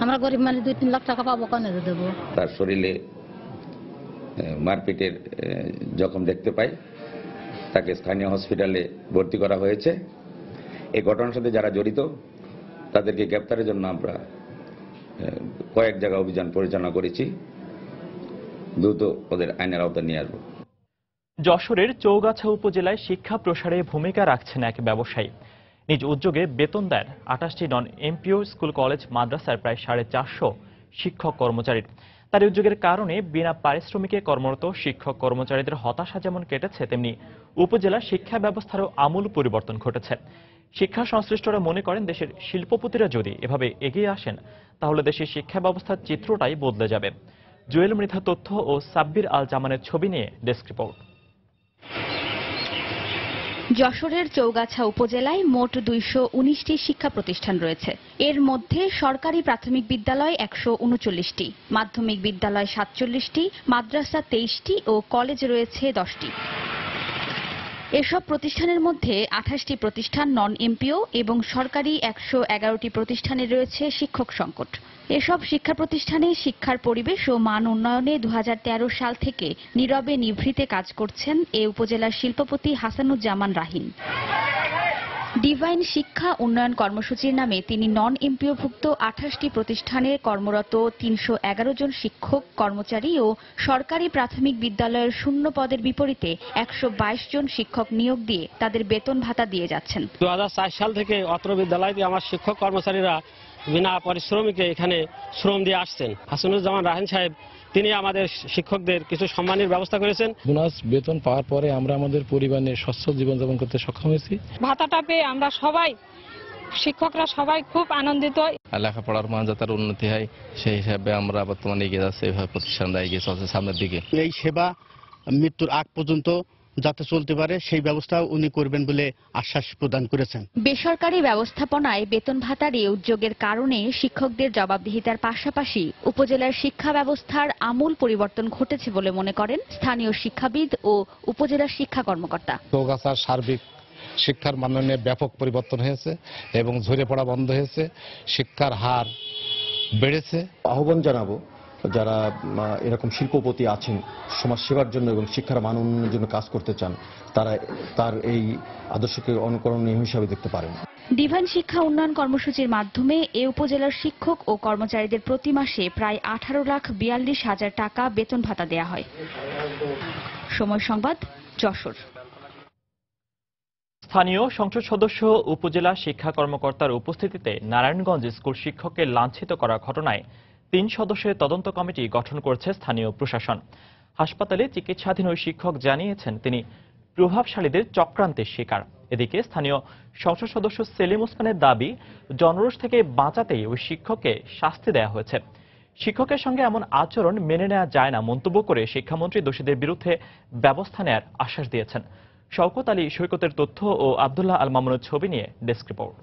আমরা গরিব মানুষ 2-3 লাখ টাকা পাবো, কেন দেবো? তার শরীরে মারপিটের জখম দেখতে পাই, তাকে স্থানীয় হসপিটালে ভর্তি করা হয়েছে। এই ঘটনার সাথে যারা জড়িত তাদেরকে গ্রেপ্তারের জন্য আমরা কয়েক জায়গায় অভিযান পরিচালনা করেছি। দ্রুত ওদের আইনের আওতায় নিয়ে আসবো। যশোরের চৌগাছা উপজেলায় শিক্ষা প্রসারে ভূমিকা রাখছেন এক ব্যবসায়ী। নিজ উদ্যোগে বেতন দেন 28টি নন এমপিও স্কুল, কলেজ, মাদ্রাসার প্রায় 450 শিক্ষক কর্মচারীর। তার উদ্যোগের কারণে বিনা পারিশ্রমিকে কর্মরত শিক্ষক কর্মচারীদের হতাশা যেমন কেটেছে, তেমনি উপজেলা শিক্ষা ব্যবস্থারও আমূল পরিবর্তন ঘটেছে। শিক্ষা সংশ্লিষ্টরা মনে করেন, দেশের শিল্পপতিরা যদি এভাবে এগিয়ে আসেন তাহলে দেশের শিক্ষা ব্যবস্থার চিত্রটাই বদলে যাবে। জুয়েল মৃধা তথ্য ও সাব্বির আল জামানের ছবি নিয়ে ডেস্ক রিপোর্ট। যশোরের চৌগাছা উপজেলায় মোট 219টি শিক্ষা প্রতিষ্ঠান রয়েছে। এর মধ্যে সরকারি প্রাথমিক বিদ্যালয় 139টি, মাধ্যমিক বিদ্যালয় 47টি, মাদ্রাসা 23টি ও কলেজ রয়েছে 10টি। এসব প্রতিষ্ঠানের মধ্যে 28টি প্রতিষ্ঠান নন এমপিও এবং সরকারি 111টি প্রতিষ্ঠানে রয়েছে শিক্ষক সংকট। এসব শিক্ষা প্রতিষ্ঠানে শিক্ষার পরিবেশ ও মান উন্নয়নে 2013 সাল থেকে নীরবে নিভৃতে কাজ করছেন এ উপজেলার শিল্পপতি হাসানুজ্জামান রাহিন। ডিভাইন শিক্ষা উন্নয়ন কর্মসূচির নামে তিনি নন এমপিওভুক্ত 28টি প্রতিষ্ঠানে কর্মরত 311 জন শিক্ষক কর্মচারী ও সরকারি প্রাথমিক বিদ্যালয়ের শূন্য পদের বিপরীতে 122 জন শিক্ষক নিয়োগ দিয়ে তাদের বেতন ভাতা দিয়ে যাচ্ছেন। 2004 সাল থেকে অত্র বিদ্যালয়তে আমার শিক্ষক কর্মচারীরা বিনা পরিশ্রমিকে এখানে শ্রম দিয়ে আসছেন। হাসানুজ্জামান রাহিন সাহেব তিনি আমাদের শিক্ষকদের কিছু সম্মানের ব্যবস্থা করেছেন। বোনাস বেতন পাওয়ার পরে আমরা আমাদের পরিবার নিয়ে সচ্ছল জীবনযাপন করতে সক্ষম হয়েছি। ভাতাটা পেয়ে আমরা সবাই শিক্ষকরা সবাই খুব আনন্দিত। লেখাপড়ার মান যাতে উন্নতি হয় সেই হিসাবে আমরা বর্তমানে এগিয়ে যাচ্ছি, এইভাবে প্রতিষ্ঠানরা এগিয়ে চলছে সামনের দিকে। এই সেবা মৃত্যুর আগ পর্যন্ত যাতে চলতে পারে সেই ব্যবস্থা উনি করবেন বলে আশ্বাস প্রদান করেছেন। বেসরকারি ব্যবস্থাপনায় বেতন ভাতার এই উদ্যোগের কারণে শিক্ষকদের জবাবদিহিতার পাশাপাশি উপজেলার শিক্ষা ব্যবস্থার আমূল পরিবর্তন ঘটেছে বলে মনে করেন স্থানীয় শিক্ষাবিদ ও উপজেলার শিক্ষা কর্মকর্তা। চৌগাছার সার্বিক শিক্ষার মানদণ্ডে ব্যাপক পরিবর্তন হয়েছে এবং ঝরে পড়া বন্ধ হয়েছে, শিক্ষার হার বেড়েছে। আহ্বান জানাবো যারা এরকম শিল্পপতি আছেন সমাজ সেবার জন্য এবং শিক্ষার মান উন্নয়নের জন্য কাজ করতে চান, তারা তার এই আদর্শকে অনুকরণীয় হিসাবে দেখতে পারেন। ডিভাইন শিক্ষা উন্নয়ন কর্মসূচির মাধ্যমে এ উপজেলার শিক্ষক ও কর্মচারীদের প্রতি মাসে প্রায় 18,42,000 টাকা বেতন ভাতা দেয়া হয়। সময় সংবাদ, যশোর। স্থানীয় সংসদ সদস্য উপজেলা শিক্ষা কর্মকর্তার উপস্থিতিতে নারায়ণগঞ্জ স্কুল শিক্ষককে লাঞ্ছিত করার ঘটনায় 3 সদস্যের তদন্ত কমিটি গঠন করেছে স্থানীয় প্রশাসন। হাসপাতালে চিকিৎসাধীন ওই শিক্ষক জানিয়েছেন তিনি প্রভাবশালীদের চক্রান্তের শিকার। এদিকে স্থানীয় সংসদ সদস্য সেলিম ওসমানের দাবি, জনরোষ থেকে বাঁচাতেই ওই শিক্ষককে শাস্তি দেওয়া হয়েছে। শিক্ষকের সঙ্গে এমন আচরণ মেনে নেওয়া যায় না মন্তব্য করে শিক্ষামন্ত্রী দোষীদের বিরুদ্ধে ব্যবস্থা নেওয়ার আশ্বাস দিয়েছেন। শওকত আলী সৈকতের তথ্য ও আব্দুল্লাহ আল মামুনের ছবি নিয়ে ডেস্ক রিপোর্ট।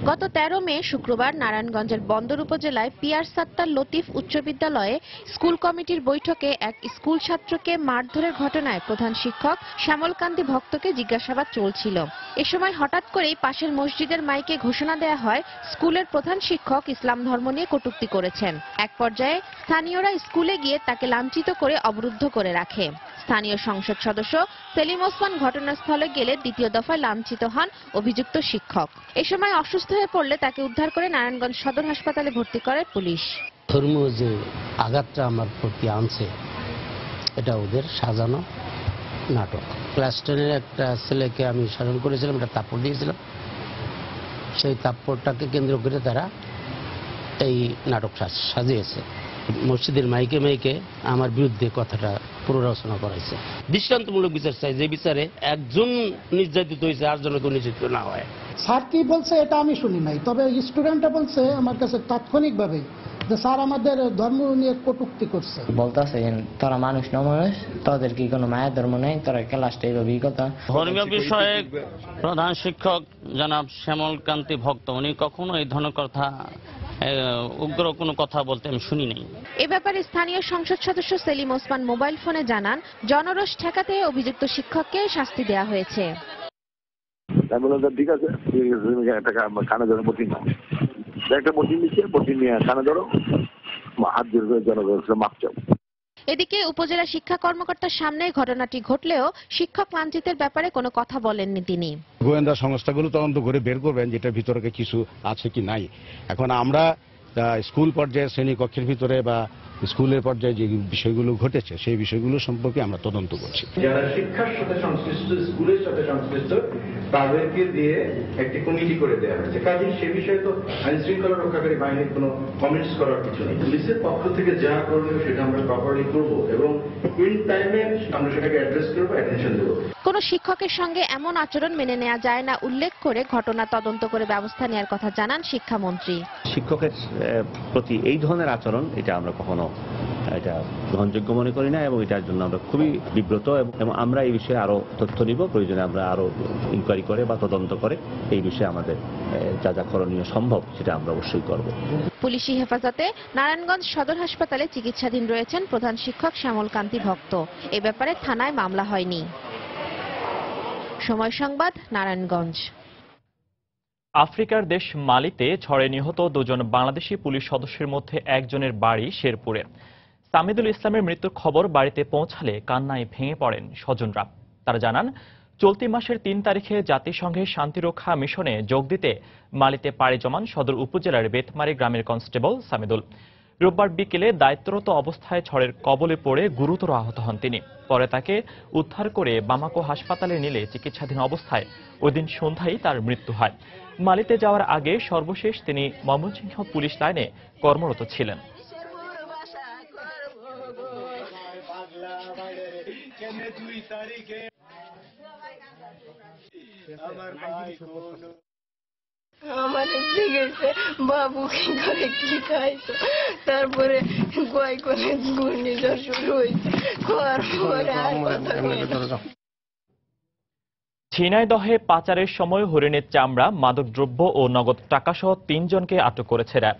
গত 13 মে শুক্রবার নারায়ণগঞ্জের বন্দর উপজেলায় পিয়ার সাত্তার লতিফ উচ্চ বিদ্যালয়ে স্কুল কমিটির বৈঠকে এক স্কুল ছাত্রকে মারধরের ঘটনায় প্রধান শিক্ষক শ্যামলকান্তি ভক্তকে জিজ্ঞাসাবাদ চলছিল। এ সময় হঠাৎ করেই পাশের মসজিদের মাইকে ঘোষণা দেয়া হয় স্কুলের প্রধান শিক্ষক ইসলাম ধর্ম নিয়ে কটূক্তি করেছেন। এক পর্যায়ে স্থানীয়রা স্কুলে গিয়ে তাকে লাঞ্ছিত করে অবরুদ্ধ করে রাখে। স্থানীয় সংসদ সদস্য সেলিম ওসমান ঘটনাস্থলে গেলে দ্বিতীয় দফায় লাঞ্ছিত হন অভিযুক্ত শিক্ষক। এ সময় অসুস্থ হয়ে পড়লে তাকে উদ্ধার করে নারায়ণগঞ্জ সদর হাসপাতালে ভর্তি করে পুলিশ। ধর্মীয় যে আঘাতটা আমার প্রতি আনছে এটা ওদের সাজানো নাটক। ক্লাস 10-এর একটা ছেলেকে আমি শাসন করেছিলাম, একটা থাপ্পড় দিয়েছিলাম। সেই থাপ্পড়টাকে কেন্দ্র করে তারা এই নাটক সাজিয়েছে। মসজিদের মাইকে মাইকে আমার বিরুদ্ধে কথাটা প্ররোচনা করাইছে। দৃষ্টান্তমূলক বিচার চাই, যে বিচারে একজন নির্যাতিত হয়েছে আর জন্য কেউ নির্যাতিত না হয়। স্যার কি বলছে এটা আমি শুনি নাই, তবে স্টুডেন্টরা বলছে আমার কাছে তাৎক্ষণিকভাবে যে স্যার আমাদের ধর্ম নিয়ে কটূক্তি করছে। বলতেছে তোরা মানুষ না মানুষ, তোদের কি কোনো মায়ের ধর্ম নেই, তোরা ক্লাসটা এইভাবেই কথা। ধর্মীয় বিষয়ে প্রধান শিক্ষক জনাব শ্যামলকান্তি ভক্ত উনি কখনো এই ধরনের কথা উগ্র কোনো কথা বলতে আমি শুনি নাই। এ ব্যাপারে স্থানীয় সংসদ সদস্য সেলিম ওসমান মোবাইল ফোনে জানান, জনরোষ ঠেকাতে অভিযুক্ত শিক্ষককে শাস্তি দেওয়া হয়েছে। ঠিক আছে, কানে ধরে বটি না, একটা বটি নিচ্ছে, বটি নিয়ে কানে ধরো, হাত দিয়ে জনগণকে মাপ চাও। এদিকে উপজেলা শিক্ষা কর্মকর্তার সামনে ঘটনাটি ঘটলেও শিক্ষক লাঞ্ছিতের ব্যাপারে কোনো কথা বলেননি তিনি। গোয়েন্দা সংস্থাগুলো তদন্ত করে বের করবেন যেটার ভিতরে কিছু আছে কি নাই। এখন আমরা স্কুল পর্যায়ে শ্রেণীকক্ষের ভিতরে বা স্কুলের পর্যায়ে যে বিষয়গুলো ঘটেছে সেই বিষয়গুলো সম্পর্কে আমরা তদন্ত করছি। যারা শিক্ষার সাথে সংশ্লিষ্ট, স্কুলের সাথে সংশ্লিষ্ট, তাদেরকে দিয়ে একটি কমিটি করে দেওয়া হয়েছে। কাজে সে বিষয়ে তো আইন শৃঙ্খলা রক্ষাকারী বাহিনীর কোনো কমেন্টস করার কিছু নেই। পুলিশের পক্ষ থেকে যা করবে সেটা আমরা প্রপারলি করব এবং ইন টাইমে আমরা সেটাকে অ্যাড্রেস করব, অ্যাটেনশন দেব। কোন শিক্ষকের সঙ্গে এমন আচরণ মেনে নেওয়া যায় না উল্লেখ করে ঘটনা তদন্ত করে ব্যবস্থা নেওয়ার কথা জানান শিক্ষামন্ত্রী। শিক্ষকের প্রতি এই ধরনের আচরণ এটা আমরা কখনো এটা গ্রহণযোগ্য মনে করি না এবং এটার জন্য আমরা খুবই বিব্রত এবং আমরা এই বিষয়ে আরো তথ্য নিব, প্রয়োজনে আমরা আরো ইনকোয়ারি করে বা তদন্ত করে এই বিষয়ে আমাদের যা যা করণীয় সম্ভব সেটা আমরা অবশ্যই করব। পুলিশি হেফাজতে নারায়ণগঞ্জ সদর হাসপাতালে চিকিৎসাধীন রয়েছেন প্রধান শিক্ষক শ্যামলকান্তি ভক্ত। এ ব্যাপারে থানায় মামলা হয়নি। সময় সংবাদ, নারায়ণগঞ্জ। আফ্রিকার দেশ মালিতে ঝড়ে নিহত দুজন বাংলাদেশি পুলিশ সদস্যের মধ্যে একজনের বাড়ি শেরপুরে। সামিদুল ইসলামের মৃত্যুর খবর বাড়িতে পৌঁছালে কান্নায় ভেঙে পড়েন স্বজনরা। তারা জানান, চলতি মাসের 3 তারিখে জাতিসংঘের শান্তিরক্ষা মিশনে যোগ দিতে মালিতে পাড়ি জমান সদর উপজেলার বেতমারি গ্রামের কনস্টেবল সামিদুল। রোববার বিকেলে দায়িত্বরত অবস্থায় ঝড়ের কবলে পড়ে গুরুতর আহত হন তিনি। পরে তাকে উদ্ধার করে বামাকো হাসপাতালে নিলে চিকিৎসাধীন অবস্থায় ওই দিন সন্ধ্যায় তার মৃত্যু হয়। মালিতে যাওয়ার আগে সর্বশেষ তিনি ময়মনসিংহ পুলিশ লাইনে কর্মরত ছিলেন। আমার জিজ্ঞেসে বাবু কি করে কি খাইতো, তারপরে কয় করে ঘূর্ণিঝড় শুরু হয়েছে, খাওয়ার পরে আর কথা। ঝিনাইদহে পাচারের সময় হরিণের চামড়া, মাদকদ্রব্য ও নগদ টাকাসহ 3 জনকে আটক করেছে র্যাব।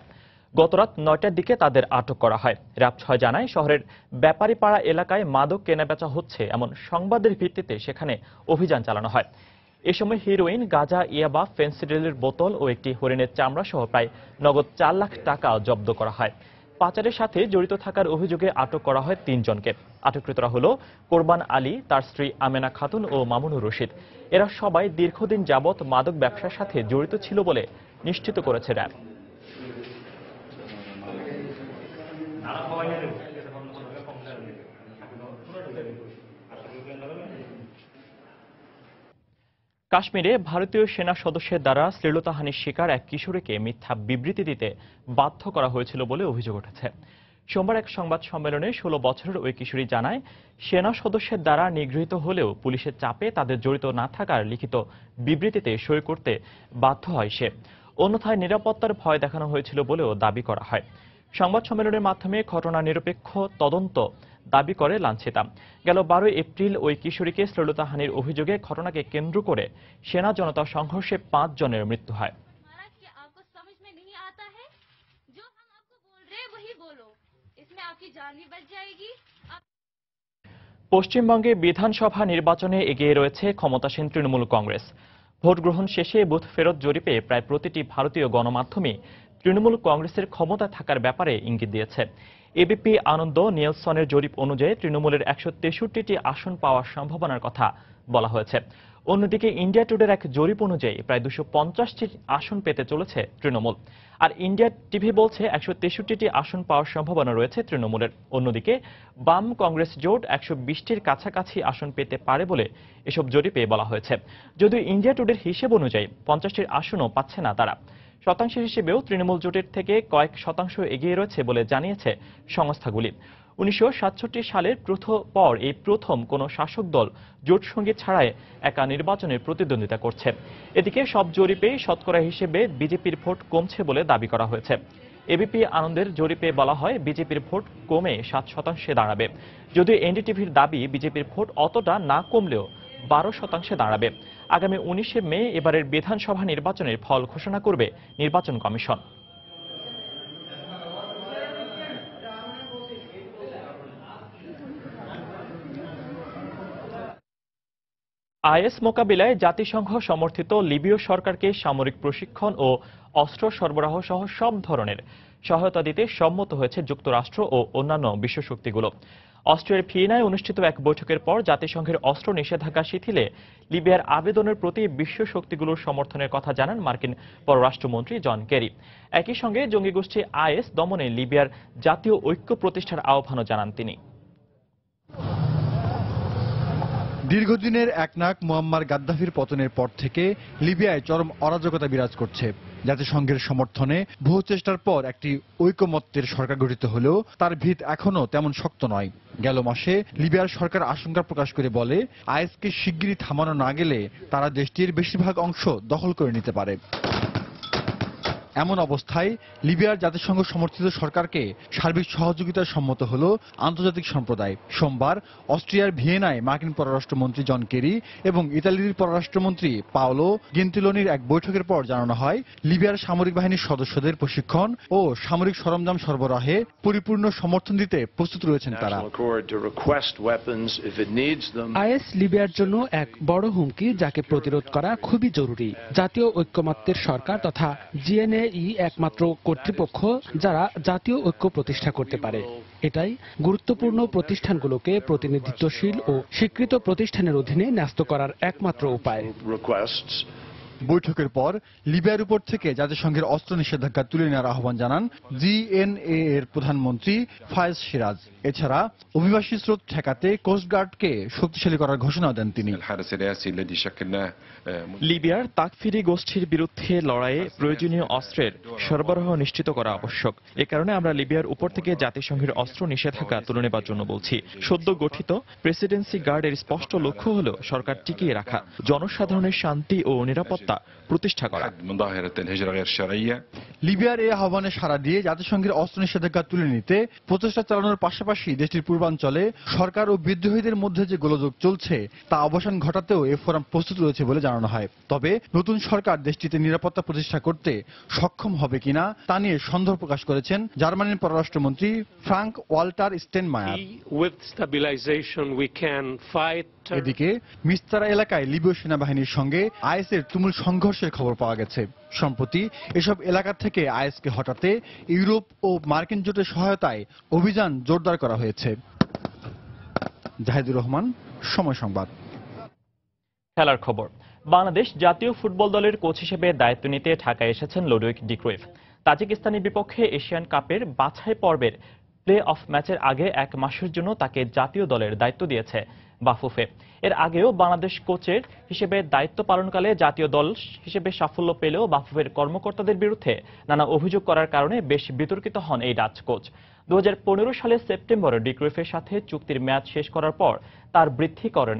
গতরাত 9টার দিকে তাদের আটক করা হয়। র্যাব 6 জানায়, শহরের ব্যাপারীপাড়া এলাকায় মাদক কেনাবেচা হচ্ছে এমন সংবাদের ভিত্তিতে সেখানে অভিযান চালানো হয়। এ সময় হিরোইন, গাঁজা, ইয়াবা, ফেন্সিডিলের বোতল ও একটি হরিণের চামড়া সহ প্রায় নগদ 4 লাখ টাকা জব্দ করা হয়। পাচারের সাথে জড়িত থাকার অভিযোগে আটক করা হয় 3 জনকে। আটককৃতরা হল কোরবান আলী, তার স্ত্রী আমেনা খাতুন ও মামুনুর রশিদ। এরা সবাই দীর্ঘদিন যাবৎ মাদক ব্যবসার সাথে জড়িত ছিল বলে নিশ্চিত করেছে র্যাব। কাশ্মীরে ভারতীয় সেনা সদস্যের দ্বারা শ্লীলতাহানির শিকার এক কিশোরীকে মিথ্যা বিবৃতি দিতে বাধ্য করা হয়েছিল বলে অভিযোগ উঠেছে। সোমবার এক সংবাদ সম্মেলনে 16 বছরের ওই কিশোরী জানায়, সেনা সদস্যের দ্বারা নিগৃহীত হলেও পুলিশের চাপে তাদের জড়িত না থাকার লিখিত বিবৃতিতে সই করতে বাধ্য হয় সে। অন্যথায় নিরাপত্তার ভয় দেখানো হয়েছিল বলেও দাবি করা হয়। সংবাদ সম্মেলনের মাধ্যমে ঘটনা নিরপেক্ষ তদন্ত দাবি করে লাঞ্ছিতা। গেল 12 এপ্রিল ওই কিশোরীকে শ্লীলতাহানির অভিযোগে ঘটনাকে কেন্দ্র করে সেনা জনতা সংঘর্ষে 5 জনের মৃত্যু হয়। পশ্চিমবঙ্গে বিধানসভা নির্বাচনে এগিয়ে রয়েছে ক্ষমতাসীন তৃণমূল কংগ্রেস। ভোট গ্রহণ শেষে বুথ ফেরত জরিপে প্রায় প্রতিটি ভারতীয় গণমাধ্যমে তৃণমূল কংগ্রেসের ক্ষমতা থাকার ব্যাপারে ইঙ্গিত দিয়েছে। এবিপি আনন্দ নিয়েলসনের জরিপ অনুযায়ী তৃণমূলের 163টি আসন পাওয়ার সম্ভাবনার কথা বলা হয়েছে। অন্যদিকে ইন্ডিয়া টুডের এক জরিপ অনুযায়ী প্রায় 250টি আসন পেতে চলেছে তৃণমূল। আর ইন্ডিয়া টিভি বলছে 163টি আসন পাওয়ার সম্ভাবনা রয়েছে তৃণমূলের। অন্যদিকে বাম কংগ্রেস জোট 120টির কাছাকাছি আসন পেতে পারে বলে এসব জরিপে বলা হয়েছে। যদিও ইন্ডিয়া টুডের হিসেব অনুযায়ী 50টির আসনও পাচ্ছে না তারা। শতাংশ হিসেবেও তৃণমূল জোটের থেকে কয়েক শতাংশ এগিয়ে রয়েছে বলে জানিয়েছে সংস্থাগুলি। 1967 সালের পর এই প্রথম কোনো শাসক দল জোট সঙ্গী ছাড়াই একা নির্বাচনের প্রতিদ্বন্দ্বিতা করছে। এদিকে সব জরিপেই শতকরা হিসেবে বিজেপির ভোট কমছে বলে দাবি করা হয়েছে। এবিপি আনন্দের জরিপে বলা হয় বিজেপির ভোট কমে 7% দাঁড়াবে। যদিও এনডিটিভির দাবি বিজেপির ভোট অতটা না কমলেও 12% দাঁড়াবে। আগামী 19শে মে এবারের বিধানসভা নির্বাচনের ফল ঘোষণা করবে নির্বাচন কমিশন। আইএস মোকাবিলায় জাতিসংঘ সমর্থিত লিবীয় সরকারকে সামরিক প্রশিক্ষণ ও অস্ত্র সরবরাহ সহ সব ধরনের সহায়তা দিতে সম্মত হয়েছে যুক্তরাষ্ট্র ও অন্যান্য বিশ্বশক্তিগুলো। অস্ট্রিয়ার ভিয়েনায় অনুষ্ঠিত এক বৈঠকের পর জাতিসংঘের অস্ত্র নিষেধাজ্ঞা শিথিলে লিবিয়ার আবেদনের প্রতি বিশ্ব শক্তিগুলোর সমর্থনের কথা জানান মার্কিন পররাষ্ট্রমন্ত্রী জন কেরি। একই সঙ্গে জঙ্গি গোষ্ঠী আইএস দমনে লিবিয়ার জাতীয় ঐক্য প্রতিষ্ঠার আহ্বানও জানান তিনি। দীর্ঘদিনের একনায়ক মুয়াম্মার গাদ্দাফির পতনের পর থেকে লিবিয়ায় চরম অরাজকতা বিরাজ করছে। জাতিসংঘের সমর্থনে বহু চেষ্টার পর একটি ঐকমত্যের সরকার গঠিত হলেও তার ভিত এখনো তেমন শক্ত নয়। গেল মাসে লিবিয়ার সরকার আশঙ্কা প্রকাশ করে বলে আইএসকে শিগগিরই থামানো না গেলে তারা দেশটির বেশিরভাগ অংশ দখল করে নিতে পারে। এমন অবস্থায় লিবিয়ার জাতিসংঘ সমর্থিত সরকারকে সার্বিক সহযোগিতায় সম্মত হল আন্তর্জাতিক সম্প্রদায়। সোমবার অস্ট্রিয়ার ভিয়েনায় মার্কিন পররাষ্ট্রমন্ত্রী জন কেরি এবং ইতালির পররাষ্ট্রমন্ত্রী পাওলো গেন্তিলোনির এক বৈঠকের পর জানানো হয় লিবিয়ার সামরিক বাহিনীর সদস্যদের প্রশিক্ষণ ও সামরিক সরঞ্জাম সরবরাহে পরিপূর্ণ সমর্থন দিতে প্রস্তুত রয়েছেন তারা। আইএস লিবিয়ার জন্য এক বড় হুমকি, যাকে প্রতিরোধ করা খুবই জরুরি। জাতীয় ঐক্যমত্যের সরকার তথা জিএনএ একমাত্র কর্তৃপক্ষ যারা জাতীয় ঐক্য প্রতিষ্ঠা করতে পারে। এটাই গুরুত্বপূর্ণ প্রতিষ্ঠানগুলোকে প্রতিনিধিত্বশীল ও স্বীকৃত প্রতিষ্ঠানের অধীনে ন্যস্ত করার একমাত্র উপায়। বৈঠকের পর লিবিয়ার উপর থেকে জাতিসংঘের অস্ত্র নিষেধাজ্ঞা তুলে নেওয়ার আহ্বান জানান জিএনএ এর প্রধানমন্ত্রী ফায়েজ সিরাজ। এছাড়া অভিবাসী স্রোত ঠেকাতে কোস্টগার্ডকে শক্তিশালী করার ঘোষণা দেন তিনি। লিবিয়ার তাকফিরি গোষ্ঠীর বিরুদ্ধে লড়াইয়ে প্রয়োজনীয় অস্ত্রের সরবরাহ নিশ্চিত করা আবশ্যক। এ কারণে আমরা লিবিয়ার উপর থেকে জাতিসংঘের অস্ত্র নিষেধাজ্ঞা তুলে নেবার জন্য বলছি। সদ্য গঠিত প্রেসিডেন্সি গার্ডের স্পষ্ট লক্ষ্য হল সরকার টিকিয়ে রাখা, জনসাধারণের শান্তি ও নিরাপত্তা প্রতিষ্ঠা করা। লিবিয়ার এই আহ্বানে সাড়া দিয়ে জাতিসংঘের অস্ত্র নিষেধাজ্ঞা তুলে নিতে প্রচেষ্টা চালানোর পাশাপাশি দেশটির পূর্বাঞ্চলে সরকার ও বিদ্রোহীদের মধ্যে যে গোলযোগ চলছে তা অবসান ঘটাতেও এ ফোরাম প্রস্তুত রয়েছে বলে জানানো হয়। তবে নতুন সরকার দেশটিতে নিরাপত্তা প্রতিষ্ঠা করতে সক্ষম হবে কিনা তা নিয়ে সন্দেহ প্রকাশ করেছেন জার্মানির পররাষ্ট্রমন্ত্রী ফ্রাঙ্ক ওয়াল্টার স্টেনমায়ার। এদিকে মিস্তারা এলাকায় লিবীয় সেনাবাহিনীর সঙ্গে আইএসের তুমুল সংঘর্ষের খবর পাওয়া গেছে। সম্প্রতি এসব এলাকা থেকে আইএসকে হটাতে ইউরোপ ও মার্কিন জোটের সহায়তায় অভিযান জোরদার করা হয়েছে। জাহিদুর রহমান, সময় সংবাদ। খেলার খবর। বাংলাদেশ জাতীয় ফুটবল দলের কোচ হিসেবে দায়িত্ব নিতে ঢাকায় এসেছেন লুডভিগ ডি ক্রুইফ। তাজিকিস্তানের বিপক্ষে এশিয়ান কাপের বাছাই পর্বের প্লে অফ ম্যাচের আগে 1 মাসের জন্য তাকে জাতীয় দলের দায়িত্ব দিয়েছে বাফুফে। এর আগেও বাংলাদেশ কোচের হিসেবে দায়িত্ব পালনকালে জাতীয় দল হিসেবে সাফল্য পেলেও বাফুফের কর্মকর্তাদের বিরুদ্ধে নানা অভিযোগ করার কারণে বেশ বিতর্কিত হন এই ডাচ কোচ। 2015 সালের সেপ্টেম্বরে ডি ক্রুইফের সাথে চুক্তির মেয়াদ শেষ করার পর তার বৃদ্ধি করেন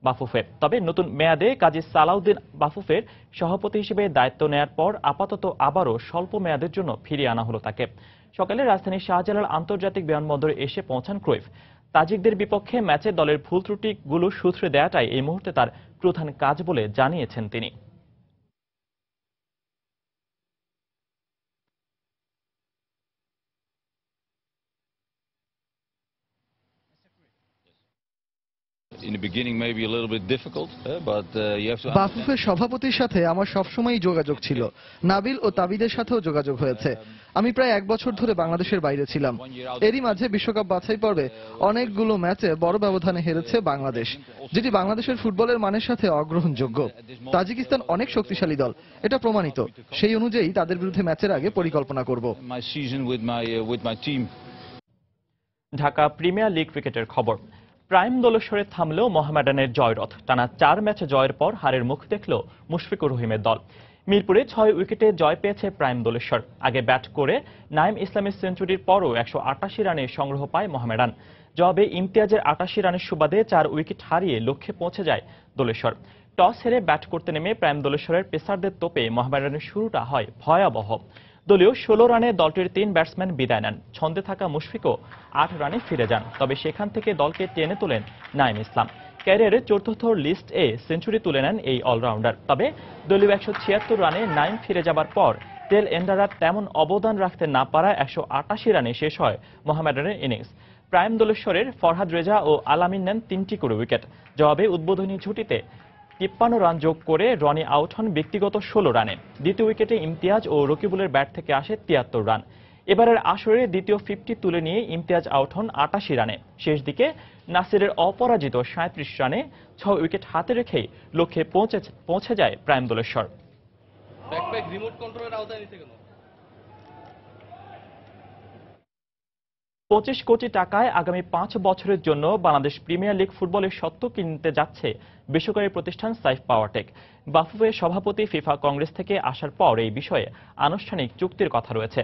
বাফুফে। তবে নতুন মেয়াদে কাজী সালাউদ্দিন বাফুফের সভাপতি হিসেবে দায়িত্ব নেয়ার পর আপাতত আবারও স্বল্প মেয়াদের জন্য ফিরিয়ে আনা হলো তাকে। সকালে রাজধানীর শাহজালাল আন্তর্জাতিক বিমানবন্দরে এসে পৌঁছান ক্রুইফ। তাজিকদের বিপক্ষে ম্যাচে দলের ভুল ত্রুটিগুলো শুধরে দেওয়াটাই এই মুহূর্তে তার প্রধান কাজ বলে জানিয়েছেন তিনি। in the beginning maybe a little bit difficult, but you have to. বাফুফের সভাপতির সাথে আমার সবসময়ই যোগাযোগ ছিল। নাবিল ও তাবিদের সাথেও যোগাযোগ হয়েছে। আমি প্রায় 1 বছর ধরে বাংলাদেশের বাইরে ছিলাম। এরই মাঝে বিশ্বকাপ বাছাই পর্বে অনেকগুলো ম্যাচে বড় ব্যবধানে হেরেছে বাংলাদেশ, যেটি বাংলাদেশের ফুটবলের মানের সাথে অগ্রহণযোগ্য। তাজিকিস্তান অনেক শক্তিশালী দল, এটা প্রমাণিত। সেই অনুযায়ী তাদের বিরুদ্ধে ম্যাচের আগে পরিকল্পনা করব। ঢাকা প্রিমিয়ার লিগ ক্রিকেটের খবর। প্রাইম দোলেশ্বরে থামলেও মোহামেডানের জয়রথ। টানা 4 ম্যাচে জয়ের পর হারের মুখ দেখল মুশফিকুর রহিমের দল। মিরপুরে 6 উইকেটে জয় পেয়েছে প্রাইম দোলেশ্বর। আগে ব্যাট করে নাইম ইসলামের সেঞ্চুরির পরও 188 রানে সংগ্রহ পায় মোহামেডান। জবাবে ইমতিয়াজের 88 রানের সুবাদে 4 উইকেট হারিয়ে লক্ষ্যে পৌঁছে যায় দোলেশ্বর। টস হেরে ব্যাট করতে নেমে প্রাইম দোলেশ্বরের পেসারদের তোপে মোহামেডানের শুরুটা হয় ভয়াবহ। দলীয় 16 রানে দলটির 3 ব্যাটসম্যান বিদায় নেন। ছন্দে থাকা মুশফিকও 8 রানে ফিরে যান, তবে সেখান থেকে দলকে টেনে তোলেন নাইম ইসলাম। ক্যারিয়ারের 4র্থ লিস্ট এ সেঞ্চুরি তুলে নেন এই অলরাউন্ডার। তবে দলীয় 176 রানে নাইম ফিরে যাবার পর টেল এন্ডাররা তেমন অবদান রাখতে না পারায় 188 রানে শেষ হয় মোহামেডানের ইনিংস। প্রাইম দোলেশ্বরের ফরহাদ রেজা ও আলামিন নেন 3টি করে উইকেট। জবাবে উদ্বোধনী ঝুঁটিতে 53 রান যোগ করে রনি আউট হন ব্যক্তিগত 16 রানে। দ্বিতীয় উইকেটে ইমতিয়াজ ও রকিবুলের ব্যাট থেকে আসে 73 রান। এবারের আসরে দ্বিতীয় 50 তুলে নিয়ে ইমতিয়াজ আউট হন 88 রানে। শেষ দিকে নাসিরের অপরাজিত 37 রানে 6 উইকেট হাতে রেখেই লক্ষ্যে পৌঁছে যায় প্রাইম দোলেশ্বর। 25 কোটি টাকায় আগামী 5 বছরের জন্য বাংলাদেশ প্রিমিয়ার লিগ ফুটবলের স্বত্ব কিনতে যাচ্ছে বেসরকারি প্রতিষ্ঠান সাইফ পাওয়ারটেক। বাফুফের সভাপতি ফিফা কংগ্রেস থেকে আসার পর এই বিষয়ে আনুষ্ঠানিক চুক্তির কথা রয়েছে।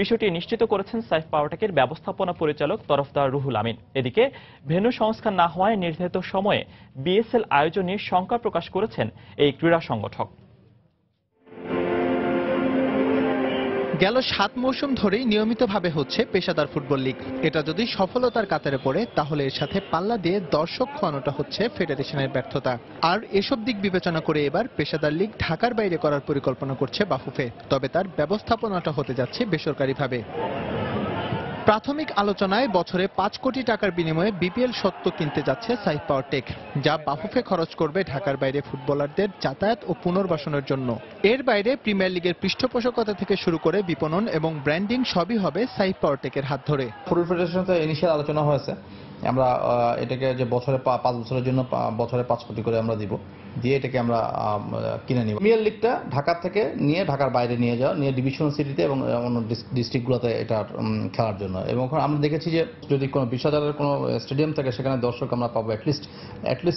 বিষয়টি নিশ্চিত করেছেন সাইফ পাওয়ারটেকের ব্যবস্থাপনা পরিচালক তরফদার রুহুল আমিন। এদিকে ভেন্যু সংস্কার না হওয়ায় নির্ধারিত সময়ে বিএসএল আয়োজন নিয়ে শঙ্কা প্রকাশ করেছেন এই ক্রীড়া সংগঠক। গেল 7 মৌসুম ধরেই নিয়মিতভাবে হচ্ছে পেশাদার ফুটবল লিগ। এটা যদি সফলতার কাতারে পড়ে তাহলে এর সাথে পাল্লা দিয়ে দর্শক খোয়ানোটা হচ্ছে ফেডারেশনের ব্যর্থতা। আর এসব দিক বিবেচনা করে এবার পেশাদার লিগ ঢাকার বাইরে করার পরিকল্পনা করছে বাফুফে। তবে তার ব্যবস্থাপনাটা হতে যাচ্ছে বেসরকারিভাবে। প্রাথমিক আলোচনায় বছরে 5 কোটি টাকার বিনিময়ে বিপিএল স্বত্ব কিনতে যাচ্ছে সাইফ পাওয়ারটেক, যা বাফুফে খরচ করবে ঢাকার বাইরে ফুটবলারদের যাতায়াত ও পুনর্বাসনের জন্য। এর বাইরে প্রিমিয়ার লিগের পৃষ্ঠপোষকতা থেকে শুরু করে বিপণন এবং ব্র্যান্ডিং সবই হবে সাইফ পাওয়ারটেকের হাত ধরে। ফুটবল ফেডারেশনের সাথে ইনিশিয়াল আলোচনা হয়েছে, আমরা এটাকে যে বছরে 5 বছরের জন্য বছরে 5 কোটি করে আমরা দিব, দিয়ে এটাকে আমরা কিনে নিব। প্রিমিয়ার লিগটা ঢাকা থেকে নিয়ে ঢাকার বাইরে নিয়ে যাওয়া, নিয়ে ডিভিশন সিটিতে এবং অন্য ডিস্ট্রিক্টগুলোতে এটা খেলার জন্য। এবং আমরা দেখেছি যে যদি কোনো 20,000-এর কোনো স্টেডিয়াম থাকে সেখানে দর্শক আমরা পাবো অ্যাটলিস্ট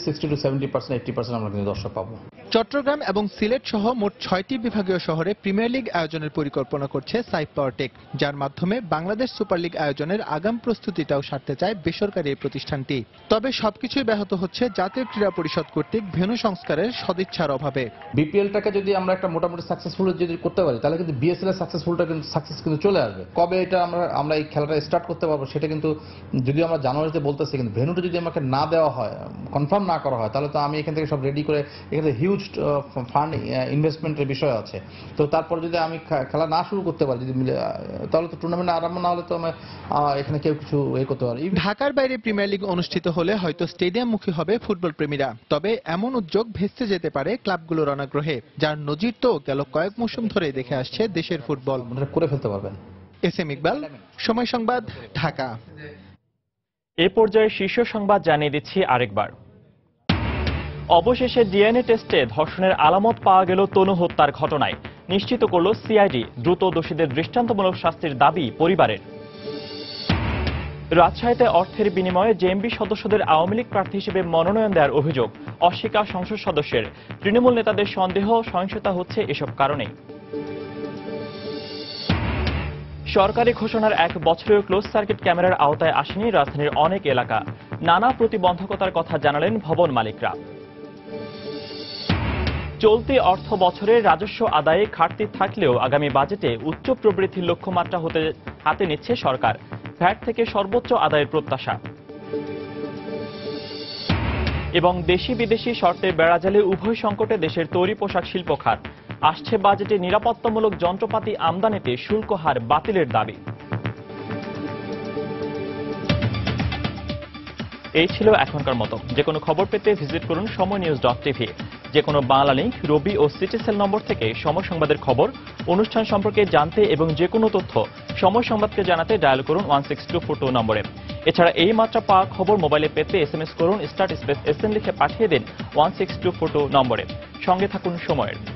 60 to 70%, 80% আমরা কিন্তু দর্শক পাবো। চট্টগ্রাম এবং সিলেট সহ মোট 6টি বিভাগীয় শহরে প্রিমিয়ার লিগ আয়োজনের পরিকল্পনা করছে সাইফ পাওয়ারটেক, যার মাধ্যমে বাংলাদেশ সুপার লিগ আয়োজনের আগাম প্রস্তুতিটাও সারতে চায় বেসরকারি এই প্রতিষ্ঠানটি। তবে সবকিছুই ব্যাহত হচ্ছে জাতীয় ক্রীড়া পরিষদ কর্তৃক ভেন্যু সংস্কারের সদিচ্ছার অভাবে। বিপিএলটাকে যদি আমরা একটা মোটামুটি সাকসেসফুল যদি করতে পারি তাহলে কিন্তু বিএসএল এর সাকসেস কিন্তু চলে আসবে। কবে এটা আমরা এই খেলাটা স্টার্ট করতে পারবো সেটা কিন্তু যদি আমরা জানুয়ারিতে বলতেছি, কিন্তু ভেন্যুটা যদি আমাকে না দেওয়া হয়, কনফার্ম না করা হয়, তাহলে তো আমি এখান থেকে সব রেডি করে, এখানে হিউজ ফান্ড ইনভেস্টমেন্টের বিষয় আছে। তো তারপর যদি আমি খেলা না শুরু করতে পারি, যদি তাহলে তো টুর্নামেন্ট আরম্ভ না হলে তো আমি এখানে কেউ কিছু করতে পারি। ঢাকার বাইরে প্রিমিয়ার লিগ অনুষ্ঠিত হলে হয়তো স্টেডিয়ামমুখী হবে ফুটবল প্রেমীরা। তবে এমন উদ্যোগ ভেস্তে যেতে পারে ক্লাবগুলোর অনাগ্রহে, যার নজির তো গেল কয়েক মৌসুম ধরে দেখে আসছে দেশের ফুটবল। করে ফেলতে পারবেন। এসএম ইকবাল, সময় সংবাদ, ঢাকা। এ পর্যায়ে শীর্ষ সংবাদ জানিয়ে দিচ্ছি আরেকবার। অবশেষে ডিএনএ টেস্টে ধর্ষণের আলামত পাওয়া গেল তনু হত্যার ঘটনায়। নিশ্চিত করল সিআইডি। দ্রুত দোষীদের দৃষ্টান্তমূলক শাস্তির দাবি পরিবারের। রাজশাহীতে অর্থের বিনিময়ে জেএমবি সদস্যদের আওয়ামী লীগ প্রার্থী হিসেবে মনোনয়ন দেওয়ার অভিযোগ। অস্বীকার সংসদ সদস্যের। তৃণমূল নেতাদের সন্দেহ সহিংসতা হচ্ছে এসব কারণে। সরকারি ঘোষণার 1 বছরেও ক্লোজ সার্কিট ক্যামেরার আওতায় আসেনি রাজধানীর অনেক এলাকা। নানা প্রতিবন্ধকতার কথা জানালেন ভবন মালিকরা। চলতি অর্থ বছরে রাজস্ব আদায়ে ঘাটতি থাকলেও আগামী বাজেটে উচ্চ প্রবৃদ্ধির লক্ষ্যমাত্রা হাতে নিচ্ছে সরকার। ভ্যাট থেকে সর্বোচ্চ আদায়ের প্রত্যাশা। এবং দেশি বিদেশি শর্তে বেড়াজালে উভয় সংকটে দেশের তৈরি পোশাক শিল্প খাত। আসছে বাজেটে নিরাপত্তামূলক যন্ত্রপাতি আমদানিতে শুল্ক হার বাতিলের দাবি। এই ছিল এখনকার মতো। যে কোনো খবর পেতে ভিজিট করুন সময়নিউজ.tv। যে কোনো বাংলা লিংক, রবি ও সিটিসেল নম্বর থেকে সময় সংবাদের খবর, অনুষ্ঠান সম্পর্কে জানতে এবং যে কোনো তথ্য সময় সংবাদকে জানাতে ডায়াল করুন 16242 নম্বরে। এছাড়া এই মাত্রা পাওয়া খবর মোবাইলে পেতে SMS করুন *SN লিখে পাঠিয়ে দিন 16242 নম্বরে। সঙ্গে থাকুন সময়ের।